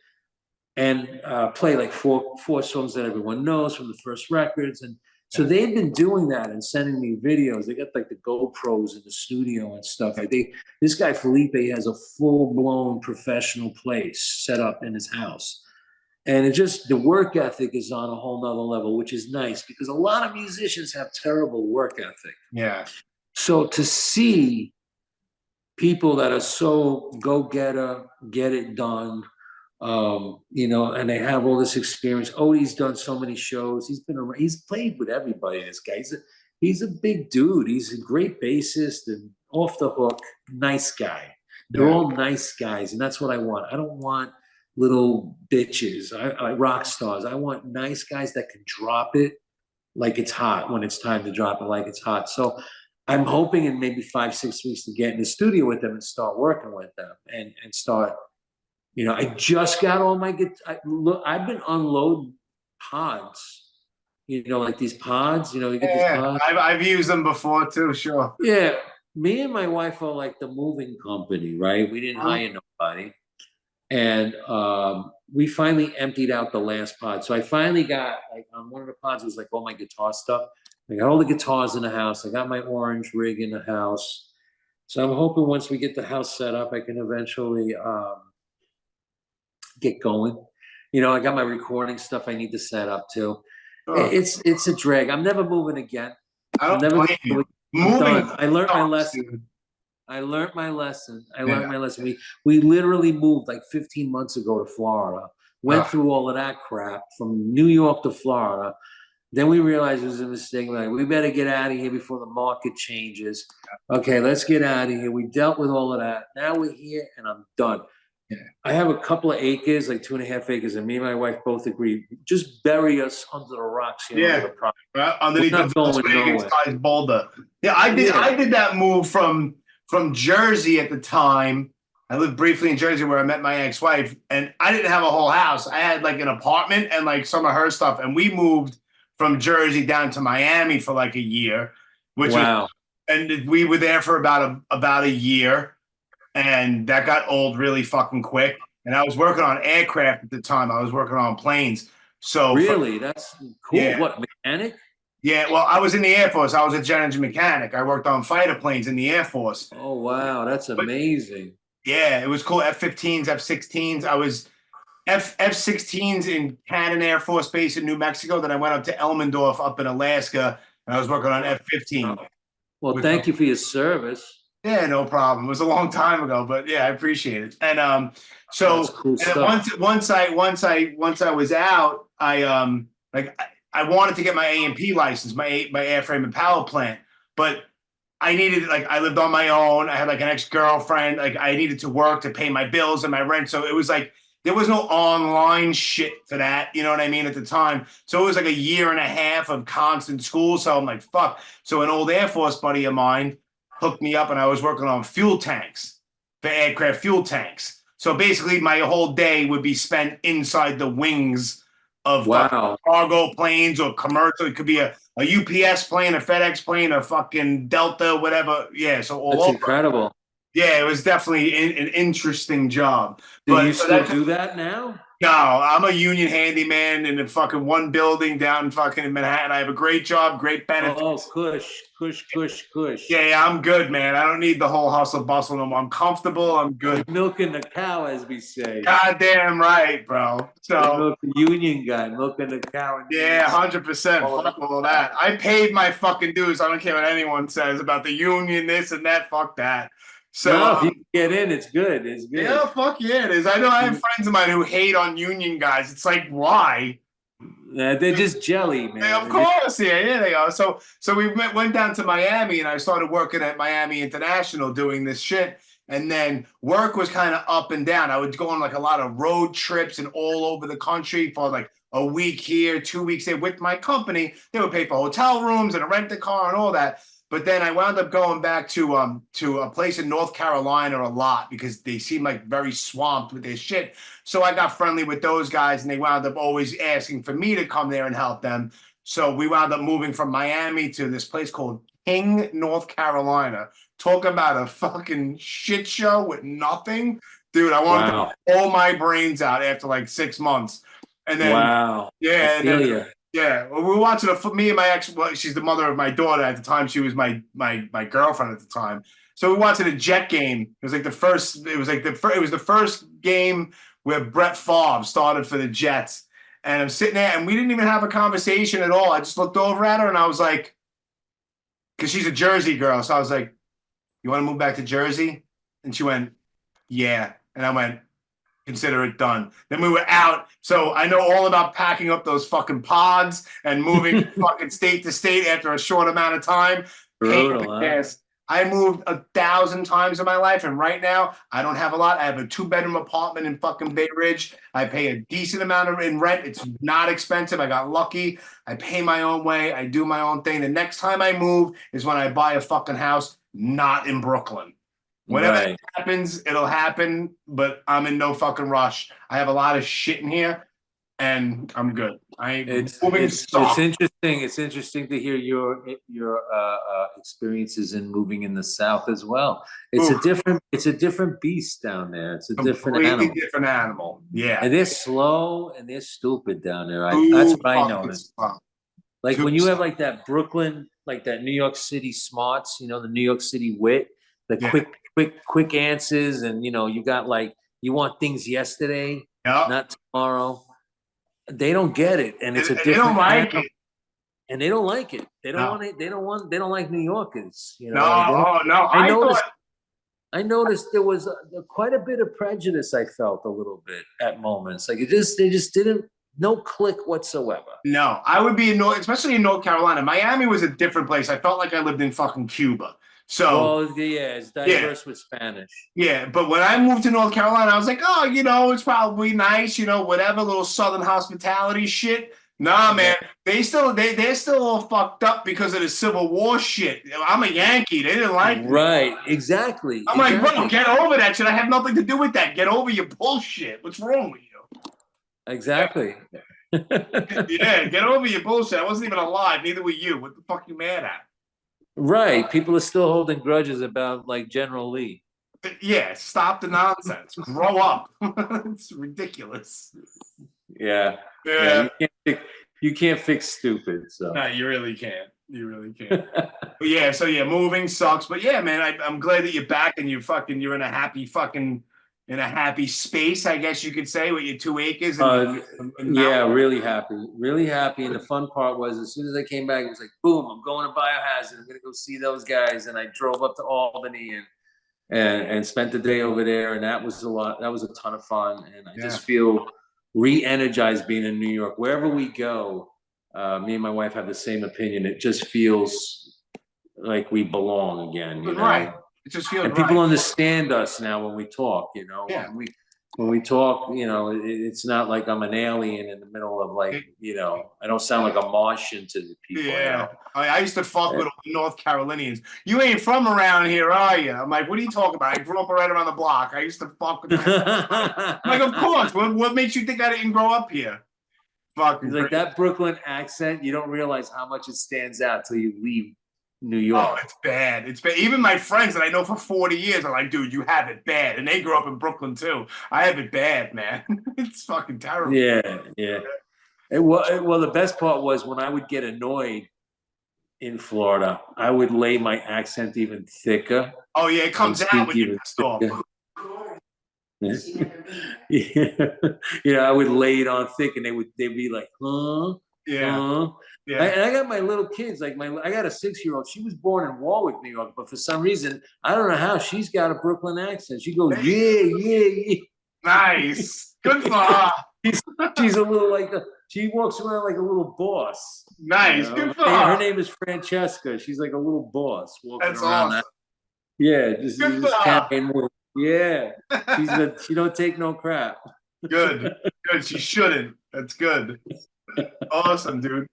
[SPEAKER 3] and play like four songs that everyone knows from the first records. And So they've been doing that and sending me videos. They got like the GoPros in the studio and stuff. Like this guy Felipe has a full-blown professional place set up in his house. And it just, the work ethic is on a whole nother level, which is nice because a lot of musicians have terrible work ethic.
[SPEAKER 2] Yeah.
[SPEAKER 3] So to see people that are so go-getter, get it done, you know, and they have all this experience. Odie's done so many shows. He's been around, he's played with everybody. This guy, he's a big dude. He's a great bassist and off the hook, nice guy. They're all nice guys, and that's what I want. I don't want little bitches, I rock stars. I want nice guys that can drop it like it's hot when it's time to drop it like it's hot. So I'm hoping in maybe 5-6 weeks to get in the studio with them and start working with them and start. You know, I just got all my look. I've been unloading pods. You know, like these pods. You know, you get these pods.
[SPEAKER 2] I've used them before too. Sure.
[SPEAKER 3] Yeah, me and my wife are like the moving company, right? We didn't hire nobody, and we finally emptied out the last pod. So I finally got like on one of the pods was like all my guitar stuff. I got all the guitars in the house. I got my orange rig in the house. So I'm hoping once we get the house set up, I can eventually get going. You know, I got my recording stuff I need to set up too. Sure. It's a drag. I'm never moving again.
[SPEAKER 2] I don't blame you.
[SPEAKER 3] Moving. I learned my lesson. I learned my lesson. We literally moved like 15 months ago to Florida. Went through all of that crap from New York to Florida. Then we realized it was a mistake. Like, we better get out of here before the market changes. Okay, let's get out of here. We dealt with all of that. Now we're here and I'm done. Yeah. I have a couple of acres, like 2.5 acres, and me and my wife both agree. Just bury us under the rocks here.
[SPEAKER 2] Underneath the Volkswagen boulder. Yeah, I did that move from Jersey at the time. I lived briefly in Jersey where I met my ex-wife, and I didn't have a whole house. I had like an apartment and like some of her stuff, and we moved from Jersey down to Miami for like a year, which was, and we were there for about a year. And that got old really fucking quick. And I was working on aircraft at the time. I was working on planes. So
[SPEAKER 3] really, that's cool. Yeah. What, mechanic?
[SPEAKER 2] Yeah, well, I was in the Air Force. I was a jet engine mechanic. I worked on fighter planes in the Air Force.
[SPEAKER 3] Oh, wow. That's amazing.
[SPEAKER 2] Yeah, it was cool. F-15s, F-16s. I was F-16s in Cannon Air Force Base in New Mexico. Then I went up to Elmendorf up in Alaska, and I was working on F-15.
[SPEAKER 3] Well, thank you for your service.
[SPEAKER 2] Yeah, no problem. It was a long time ago, but yeah, I appreciate it. And so
[SPEAKER 3] cool
[SPEAKER 2] once I was out, I wanted to get my A&P license, my airframe and power plant, but I needed, like, I lived on my own. I had like an ex-girlfriend. Like, I needed to work to pay my bills and my rent. So it was like there was no online shit for that. You know what I mean? At the time. So it was like a year and a half of constant school. So I'm like, fuck. So an old Air Force buddy of mine hooked me up, and I was working on fuel tanks for aircraft fuel tanks. So basically my whole day would be spent inside the wings of cargo planes or commercial. It could be a UPS plane, a FedEx plane, a fucking Delta, whatever. Yeah, so all
[SPEAKER 3] That's
[SPEAKER 2] over.
[SPEAKER 3] Incredible.
[SPEAKER 2] Yeah, it was definitely an interesting job.
[SPEAKER 3] Do you still do that now?
[SPEAKER 2] No, I'm a union handyman in a fucking one building down in fucking Manhattan. I have a great job, great benefits.
[SPEAKER 3] Oh, cush.
[SPEAKER 2] Yeah, I'm good, man. I don't need the whole hustle bustle no more. I'm comfortable. I'm good.
[SPEAKER 3] Milking the cow, as we say.
[SPEAKER 2] Goddamn right, bro. So
[SPEAKER 3] the union guy, milking the cow.
[SPEAKER 2] Yeah, 100%. Fuck all that. I paid my fucking dues. I don't care what anyone says about the union, this and that. Fuck that. So
[SPEAKER 3] no, if you get in, it's good. It's good.
[SPEAKER 2] Yeah, fuck yeah, it is. I know I have friends of mine who hate on union guys. It's like, why?
[SPEAKER 3] Yeah, they're just jelly, man.
[SPEAKER 2] Yeah, of course, yeah, they are. So we went down to Miami, and I started working at Miami International doing this shit. And then work was kind of up and down. I would go on like a lot of road trips and all over the country for like a week here, 2 weeks there with my company. They would pay for hotel rooms and a rent-a-car and all that. But then I wound up going back to a place in North Carolina a lot because they seemed like very swamped with their shit. So I got friendly with those guys, and they wound up always asking for me to come there and help them. So we wound up moving from Miami to this place called King, North Carolina. Talk about a fucking shit show with nothing. Dude, I wanted to pull my brains out after like 6 months. And then Yeah, well, we were watching me and my ex. Well, she's the mother of my daughter. At the time, she was my girlfriend at the time. So we were watching a Jet game. It was like the first. It was like it was the first game where Brett Favre started for the Jets. And I'm sitting there, and we didn't even have a conversation at all. I just looked over at her, and I was like, because she's a Jersey girl, so I was like, "You want to move back to Jersey?" And she went, "Yeah." And I went, "Consider it done." Then we were out. So I know all about packing up those fucking pods and moving fucking state to state after a short amount of time.
[SPEAKER 3] Brutal, huh?
[SPEAKER 2] I moved 1,000 times in my life, and right now I don't have a lot. I have a 2-bedroom apartment in fucking Bay Ridge. I pay a decent amount in rent. It's not expensive. I got lucky. I pay my own way. I do my own thing. The next time I move is when I buy a fucking house, not in Brooklyn. Whatever happens, it'll happen, but I'm in no fucking rush. I have a lot of shit in here, and I'm good.
[SPEAKER 3] It's interesting. It's interesting to hear your experiences in moving in the South as well. It's a different beast down there. It's a
[SPEAKER 2] completely different animal. Yeah,
[SPEAKER 3] and they're slow and they're stupid down there. That's what I noticed. Like when you have like that Brooklyn, like that New York City smarts, you know, the New York City wit, the quick answers, and you know, you got like you want things yesterday, not tomorrow. They don't get it, and it's a different. They don't like it, and they don't like it. They don't want it. They don't like New Yorkers. You know.
[SPEAKER 2] No.
[SPEAKER 3] I noticed there was quite a bit of prejudice. I felt a little bit at moments. Like they just didn't. No click whatsoever.
[SPEAKER 2] No, I would be especially in North Carolina. Miami was a different place. I felt like I lived in fucking Cuba. So,
[SPEAKER 3] well, yeah, it's diverse with Spanish.
[SPEAKER 2] Yeah, but when I moved to North Carolina, I was like, oh, you know, it's probably nice, you know, whatever, little Southern hospitality shit. Nah, man, they're still all fucked up because of the Civil War shit. I'm a Yankee. They didn't like me.
[SPEAKER 3] Right, exactly.
[SPEAKER 2] I'm like, bro, get over that shit. I have nothing to do with that. Get over your bullshit. What's wrong with you?
[SPEAKER 3] Exactly.
[SPEAKER 2] Yeah, get over your bullshit. I wasn't even alive. Neither were you. What the fuck you mad at?
[SPEAKER 3] Right. People are still holding grudges about like General Lee.
[SPEAKER 2] Yeah, stop the nonsense. Grow up. It's ridiculous.
[SPEAKER 3] Yeah. You can't fix stupid. So
[SPEAKER 2] no, you really can't. You really can't. But yeah, so yeah, moving sucks. But yeah, man, I'm glad that you're back and you're in a happy space, I guess you could say, with your 2 acres.
[SPEAKER 3] Yeah, really happy. And the fun part was, as soon as I came back, it was like, boom, I'm going to Biohazard. I'm gonna go see those guys. And I drove up to Albany and spent the day over there, and that was a ton of fun. And I just feel re-energized being in New York. Wherever we go, me and my wife have the same opinion. It just feels like we belong again, you know?
[SPEAKER 2] Right. It just feels
[SPEAKER 3] and people understand us now when we talk, you know.
[SPEAKER 2] Yeah.
[SPEAKER 3] When we talk, you know, it's not like I'm an alien in the middle of like, you know, I don't sound like a Martian to the people.
[SPEAKER 2] Yeah.
[SPEAKER 3] You know?
[SPEAKER 2] I used to fuck with North Carolinians. You ain't from around here, are you? I'm like, what are you talking about? I grew up right around the block. I used to fuck with them. I'm like, of course. What makes you think I didn't grow up here? Fucking
[SPEAKER 3] like that Brooklyn accent, you don't realize how much it stands out till you leave New York.
[SPEAKER 2] Oh, it's bad. It's bad. Even my friends that I know for 40 years are like, dude, you have it bad. And they grew up in Brooklyn too. I have it bad, man. It's fucking terrible.
[SPEAKER 3] Yeah. Well, the best part was when I would get annoyed in Florida, I would lay my accent even thicker.
[SPEAKER 2] Oh, yeah, it comes out when you're pissed off.
[SPEAKER 3] Yeah, I would lay it on thick, and they'd be like, huh?
[SPEAKER 2] Yeah. Yeah.
[SPEAKER 3] And I got my little kids, like I got a 6-year-old. She was born in Warwick, New York, but for some reason, I don't know how, she's got a Brooklyn accent. She goes, yeah.
[SPEAKER 2] Nice. Good for her.
[SPEAKER 3] She's a little she walks around like a little boss.
[SPEAKER 2] Nice.
[SPEAKER 3] You know?
[SPEAKER 2] Good for her.
[SPEAKER 3] Her name is Francesca. She's like a little boss walking
[SPEAKER 2] That's
[SPEAKER 3] around.
[SPEAKER 2] Awesome.
[SPEAKER 3] Yeah, just yeah. She don't take no crap.
[SPEAKER 2] Good. She shouldn't. That's good. Awesome, dude.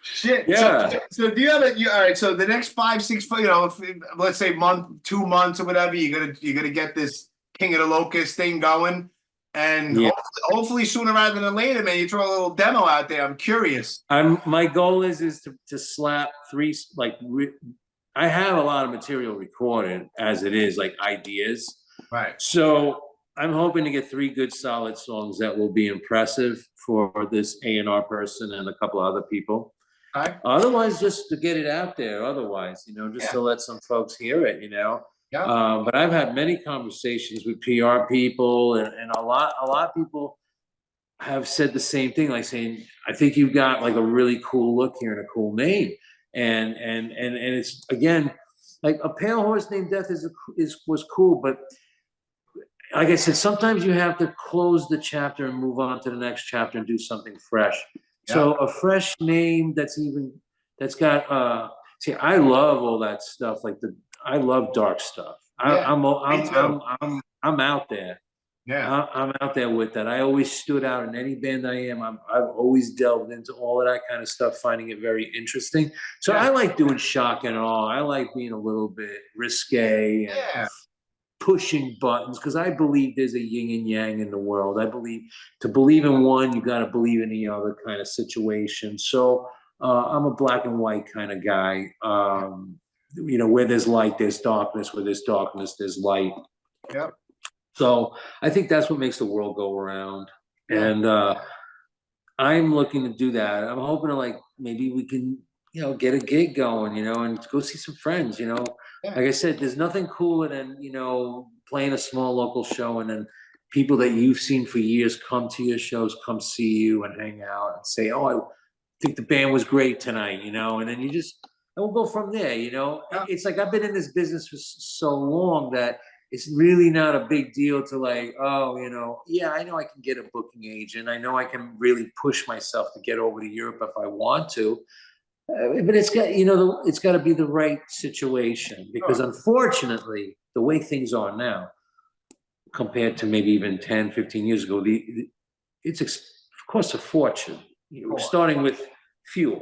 [SPEAKER 2] Shit.
[SPEAKER 3] Yeah.
[SPEAKER 2] So do you have it? All right. So the next 5, 6, you know, let's say month, 2 months or whatever, you're gonna get this King of the Locusts thing going, and hopefully sooner rather than later, man, you throw a little demo out there. I'm curious.
[SPEAKER 3] My goal is to slap 3 I have a lot of material recorded as it is, like ideas.
[SPEAKER 2] Right.
[SPEAKER 3] So I'm hoping to get 3 good solid songs that will be impressive for this A&R person and a couple of other people.
[SPEAKER 2] Okay.
[SPEAKER 3] Otherwise, just to get it out there. Otherwise, just to let some folks hear it.
[SPEAKER 2] Yeah.
[SPEAKER 3] But I've had many conversations with PR people, and a lot of people have said the same thing, like saying, "I think you've got like a really cool look here and a cool name," and it's again like A Pale Horse Named Death was cool, but like I said, sometimes you have to close the chapter and move on to the next chapter and do something fresh. So a fresh name that's got see, I love all that stuff. I love dark stuff. I'm out there.
[SPEAKER 2] Yeah.
[SPEAKER 3] I'm out there with that. I always stood out in any band I am. I've always delved into all of that kind of stuff, finding it very interesting. So I like doing shock and awe. I like being a little bit risque and pushing buttons, because I believe there's a yin and yang in the world. I believe to believe in one, you got to believe in the other kind of situation. So I'm a black and white kind of guy. Where there's light, there's darkness. Where there's darkness, there's light.
[SPEAKER 2] Yep.
[SPEAKER 3] So I think that's what makes the world go around.
[SPEAKER 2] Yeah.
[SPEAKER 3] And I'm looking to do that. I'm hoping to maybe we can, get a gig going, and go see some friends, Like I said, there's nothing cooler than, playing a small local show, and then people that you've seen for years come to your shows, come see you and hang out and say, "Oh, I think the band was great tonight," and then and we'll go from there, It's like I've been in this business for so long that it's really not a big deal to I know I can get a booking agent. I know I can really push myself to get over to Europe if I want to. But it's got, it's got to be the right situation, because unfortunately, the way things are now, compared to maybe even 10, 15 years ago, it costs a fortune. Starting with fuel,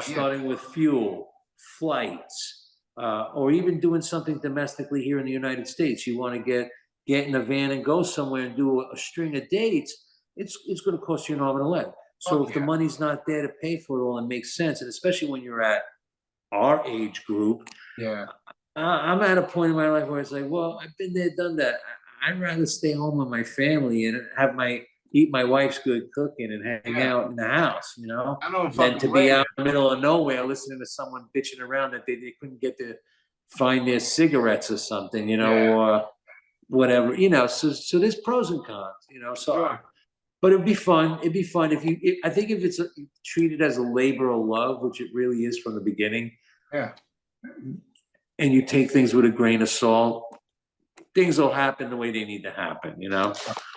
[SPEAKER 3] starting with fuel, flights, or even doing something domestically here in the United States. You want to get in a van and go somewhere and do a string of dates. It's going to cost you an arm and a leg. So if the money's not there to pay for it all, it makes sense. And especially when you're at our age group, I'm at a point in my life where it's like, well, I've been there, done that. I'd rather stay home with my family and eat my wife's good cooking and hang out in the house, than to be out in the middle of nowhere listening to someone bitching around that they couldn't get to find their cigarettes or something, or whatever, So there's pros and cons, So. But it'd be fun. It'd be fun I think if it's treated as a labor of love, which it really is from the beginning.
[SPEAKER 2] Yeah.
[SPEAKER 3] And you take things with a grain of salt, things will happen the way they need to happen,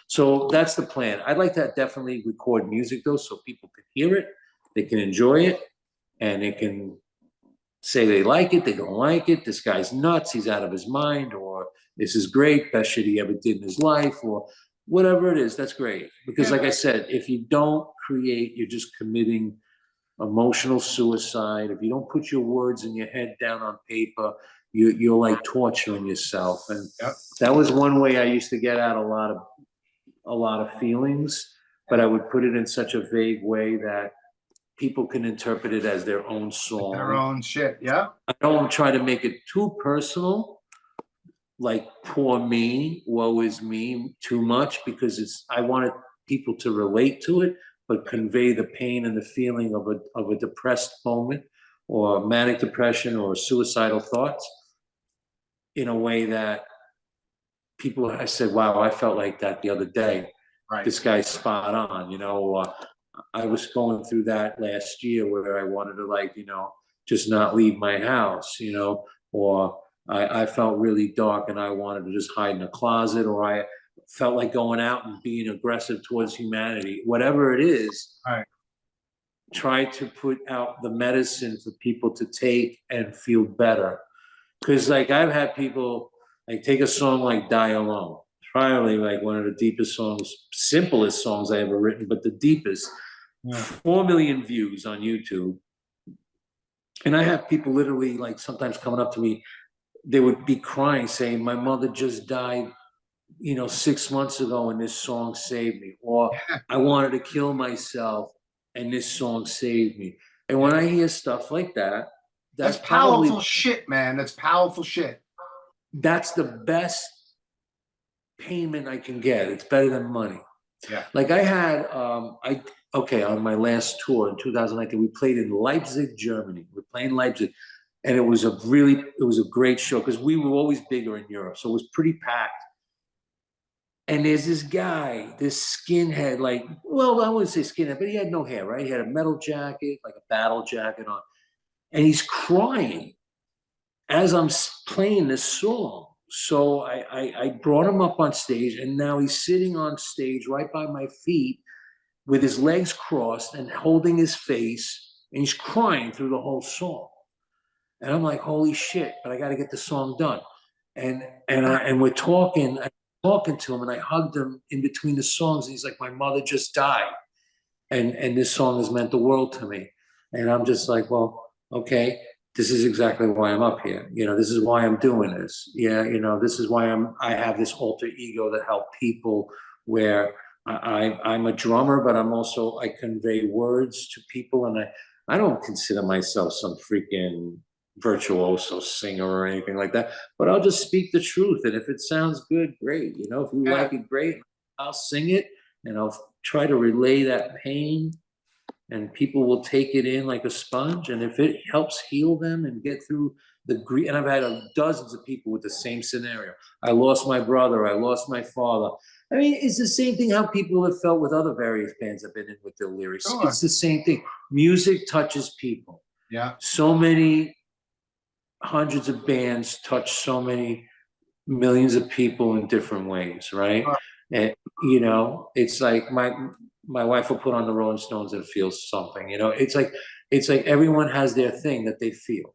[SPEAKER 3] So that's the plan. I'd like to definitely record music though, so people can hear it, they can enjoy it, and they can say they like it, they don't like it, this guy's nuts, he's out of his mind, or this is great, best shit he ever did in his life, or whatever it is. That's great. Because like I said, if you don't create, you're just committing emotional suicide. If you don't put your words in your head down on paper, you're like torturing yourself. And that was one way I used to get out a lot of feelings, but I would put it in such a vague way that people can interpret it as their own song.
[SPEAKER 2] Their own shit,
[SPEAKER 3] I don't try to make it too personal, like poor me, woe is me, too much, because I wanted people to relate to it, but convey the pain and the feeling of a depressed moment, or manic depression, or suicidal thoughts, in a way that I said, wow, I felt like that the other day.
[SPEAKER 2] Right.
[SPEAKER 3] This guy's spot on, I was going through that last year where I wanted to just not leave my house, or I felt really dark and I wanted to just hide in a closet, or I felt like going out and being aggressive towards humanity. Whatever it is, try to put out the medicine for people to take and feel better. Because I've had people take a song like Die Alone. Probably one of the deepest songs, simplest songs I ever written, but the deepest. 4 million views on YouTube. And I have people literally sometimes coming up to me, they would be crying saying, my mother just died, 6 months ago and this song saved me. Or I wanted to kill myself and this song saved me. And when I hear stuff like that,
[SPEAKER 2] that's powerful shit, man. That's powerful shit.
[SPEAKER 3] That's the best payment I can get. It's better than money.
[SPEAKER 2] Yeah.
[SPEAKER 3] Like I had, on my last tour in 2019, we played in Leipzig, Germany. We're playing Leipzig. And it was a great show because we were always bigger in Europe. So it was pretty packed. And there's this guy, this skinhead, like, well, I wouldn't say skinhead, but he had no hair, right? He had a metal jacket, like a battle jacket on. And he's crying as I'm playing this song. So I brought him up on stage, and now he's sitting on stage right by my feet with his legs crossed and holding his face, and he's crying through the whole song. And I'm like, holy shit, but I got to get the song done. And we're talking to him, and I hugged him in between the songs. And he's like, my mother just died. And this song has meant the world to me. And I'm just like, well, okay, this is exactly why I'm up here. You know, this is why I'm doing this. Yeah, you know, this is why I have this alter ego to help people, where I'm a drummer, but I convey words to people. And I don't consider myself some freaking virtuoso singer or anything like that, but I'll just speak the truth. And if it sounds good, great. You know, if you like it, great. I'll sing it, and I'll try to relay that pain, and people will take it in like a sponge. And if it helps heal them and get through the grief, and I've had dozens of people with the same scenario. I lost my brother, I lost my father. I mean, it's the same thing how people have felt with other various bands I've been in with their lyrics. Sure. It's the same thing. Music touches people.
[SPEAKER 2] Yeah.
[SPEAKER 3] So many hundreds of bands touch so many millions of people in different ways, right? And you know, it's like my wife will put on the Rolling Stones and feel something. You know, it's like everyone has their thing that they feel.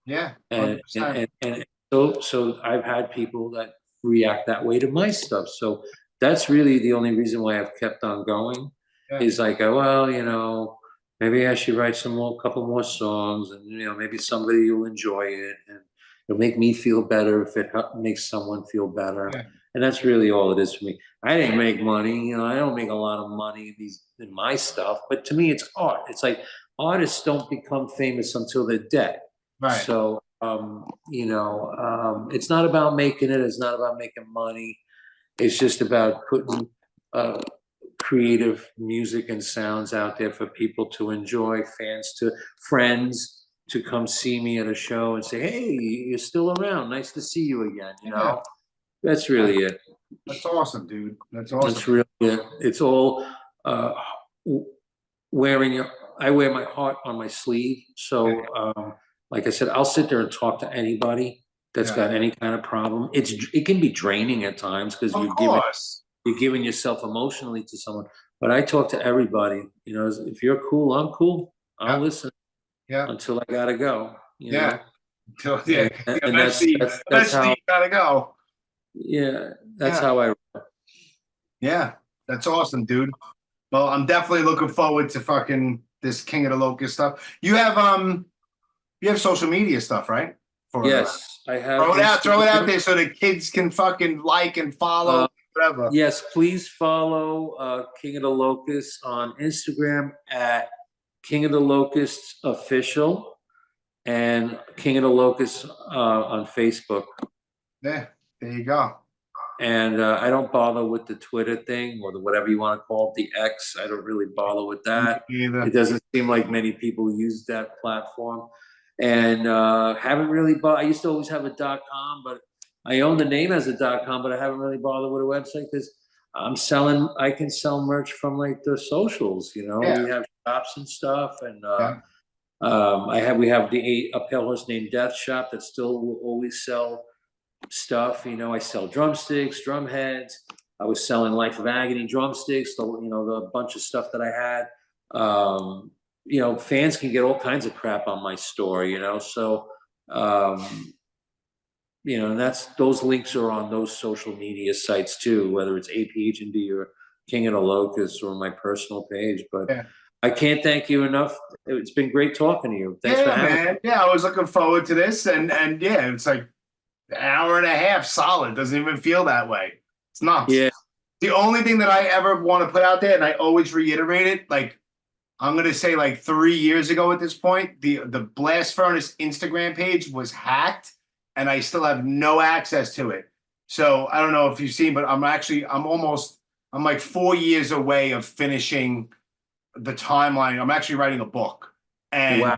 [SPEAKER 2] Yeah.
[SPEAKER 3] And so I've had people that react that way to my stuff. So that's really the only reason why I've kept on going. Yeah. Is like, well, you know, maybe I should write couple more songs, and you know, maybe somebody will enjoy it, and it'll make me feel better if it makes someone feel better. Yeah. And that's really all it is for me. I didn't make money, you know, I don't make a lot of money in my stuff, but to me, it's art. It's like artists don't become famous until they're dead.
[SPEAKER 2] Right.
[SPEAKER 3] So, you know, it's not about making it. It's not about making money. It's just about putting creative music and sounds out there for people to enjoy, friends to come see me at a show and say, hey, you're still around. Nice to see you again. You know, that's really it.
[SPEAKER 2] That's awesome, dude. That's awesome.
[SPEAKER 3] That's really it. It's all I wear my heart on my sleeve. So, like I said, I'll sit there and talk to anybody that's got any kind of problem. It can be draining at times because you're giving yourself emotionally to someone. But I talk to everybody. You know, if you're cool, I'm cool. I'll listen. Yeah. Until I gotta go. You know? And that's how
[SPEAKER 2] you gotta go.
[SPEAKER 3] Yeah, that's how I.
[SPEAKER 2] Yeah, that's awesome, dude. Well, I'm definitely looking forward to fucking this King of the Locust stuff. You have social media stuff, right?
[SPEAKER 3] Yes, I have.
[SPEAKER 2] Throw it out there so the kids can fucking like and follow. Whatever.
[SPEAKER 3] Yes, please follow King of the Locusts on Instagram at King of the Locusts Official, and King of the Locusts on Facebook.
[SPEAKER 2] Yeah, there you go.
[SPEAKER 3] And I don't bother with the Twitter thing or whatever you want to call it, the X. I don't really bother with that. It doesn't seem like many people use that platform. And haven't really I used to always have a .com, but I own the name as a .com, but I haven't really bothered with a website because I can sell merch from like the socials, you know. We have shops and stuff, and we have a Pale Horse Named Death shop that still will always sell stuff. You know, I sell drumsticks, drum heads. I was selling Life of Agony drumsticks, the bunch of stuff that I had. You know, fans can get all kinds of crap on my store, you know. So you know, and those links are on those social media sites too, whether it's APHND or King of the Locusts or my personal page. But I can't thank you enough. It's been great talking to you. Thanks for having me.
[SPEAKER 2] Yeah, I was looking forward to this, and yeah, it's like an hour and a half solid. Doesn't even feel that way. It's nuts. Yeah. The only thing that I ever want to put out there, and I always reiterate it, like I'm gonna say like 3 years ago at this point, the Blast Furnace Instagram page was hacked, and I still have no access to it. So I don't know if you've seen, but I'm like 4 years away of finishing the timeline. I'm actually writing a book. And
[SPEAKER 3] Wow.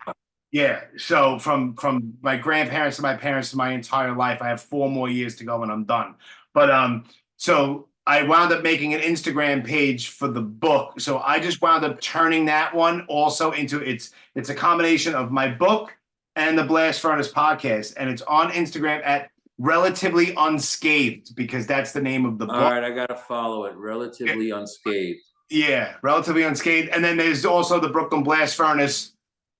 [SPEAKER 2] yeah, so from my grandparents to my parents to my entire life, I have 4 more years to go and I'm done. But so I wound up making an Instagram page for the book. So I just wound up turning that one also into it's a combination of my book and the Blast Furnace podcast. And it's on Instagram at Relatively Unscathed, because that's the name of the book.
[SPEAKER 3] All right, I gotta follow it. Relatively Unscathed.
[SPEAKER 2] Yeah, Relatively Unscathed. And then there's also the Brooklyn Blast Furnace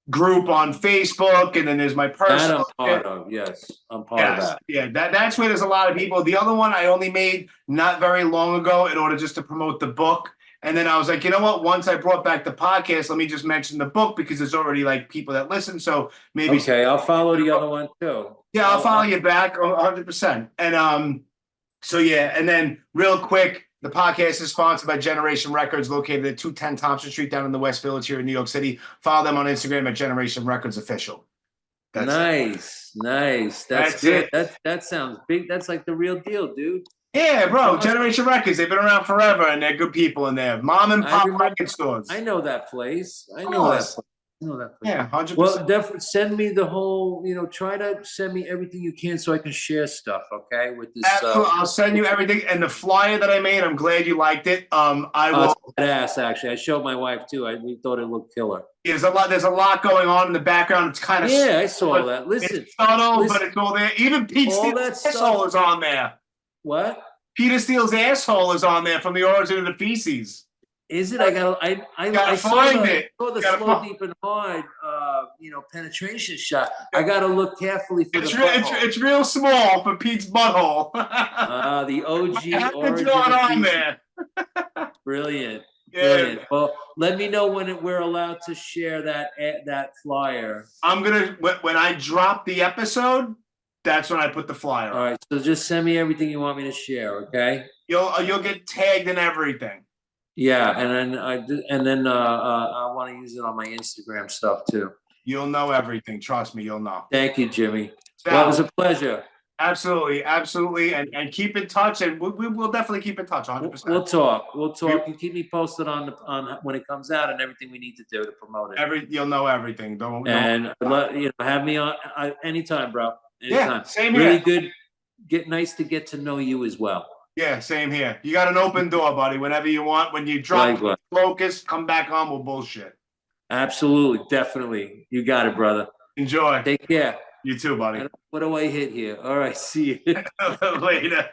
[SPEAKER 2] group on Facebook, and then there's my personal.
[SPEAKER 3] That I'm part of. Yes, I'm part of that.
[SPEAKER 2] Yeah, that's where there's a lot of people. The other one I only made not very long ago in order just to promote the book. And then I was like, you know what? Once I brought back the podcast, let me just mention the book because there's already like people that listen. So maybe.
[SPEAKER 3] Okay, I'll follow the other one too.
[SPEAKER 2] Yeah, I'll follow you back 100%. And so yeah, and then real quick, the podcast is sponsored by Generation Records, located at 210 Thompson Street down in the West Village here in New York City. Follow them on Instagram at Generation Records Official.
[SPEAKER 3] Nice. That's good. That sounds big. That's like the real deal, dude.
[SPEAKER 2] Yeah, bro. Generation Records. They've been around forever, and they're good people in there. Mom and pop record stores.
[SPEAKER 3] I know that place. I know that place.
[SPEAKER 2] Yeah, 100%.
[SPEAKER 3] Well, definitely send me the whole. Try to send me everything you can so I can share stuff. Okay, with this.
[SPEAKER 2] I'll send you everything, and the flyer that I made. I'm glad you liked it. I will.
[SPEAKER 3] Badass, actually. I showed my wife too. We thought it looked killer.
[SPEAKER 2] There's a lot going on in the background. It's kind of
[SPEAKER 3] I saw that. Listen,
[SPEAKER 2] it's subtle, but it's all there. Even Pete Steele's asshole is on there.
[SPEAKER 3] What?
[SPEAKER 2] Peter Steele's asshole is on there from The Origin of the Feces.
[SPEAKER 3] Is it? I saw the Slow, Deep, and Hard, penetration shot. I gotta look carefully for
[SPEAKER 2] it's real small for Pete's butthole.
[SPEAKER 3] The OG Origin
[SPEAKER 2] on there.
[SPEAKER 3] Brilliant.
[SPEAKER 2] Yeah.
[SPEAKER 3] Brilliant. Well, let me know when we're allowed to share that flyer.
[SPEAKER 2] I'm gonna when I drop the episode. That's when I put the flyer on.
[SPEAKER 3] All right, so just send me everything you want me to share, okay?
[SPEAKER 2] You'll get tagged in everything.
[SPEAKER 3] Yeah, and then I want to use it on my Instagram stuff too.
[SPEAKER 2] You'll know everything. Trust me, you'll know.
[SPEAKER 3] Thank you, Jimmy. Well, it was a pleasure.
[SPEAKER 2] Absolutely, and keep in touch, and we'll definitely keep in touch. 100%.
[SPEAKER 3] We'll talk. And keep me posted on when it comes out and everything we need to do to promote it.
[SPEAKER 2] You'll know everything. Don't
[SPEAKER 3] have me on anytime, bro. Anytime.
[SPEAKER 2] Yeah, same here.
[SPEAKER 3] Really good. Nice to get to know you as well.
[SPEAKER 2] Yeah, same here. You got an open door, buddy. Whenever you want. When you drop Locust, come back on. We'll bullshit.
[SPEAKER 3] Absolutely, definitely. You got it, brother.
[SPEAKER 2] Enjoy.
[SPEAKER 3] Take care.
[SPEAKER 2] You too, buddy.
[SPEAKER 3] What do I hit here? All right, see you.
[SPEAKER 2] Later.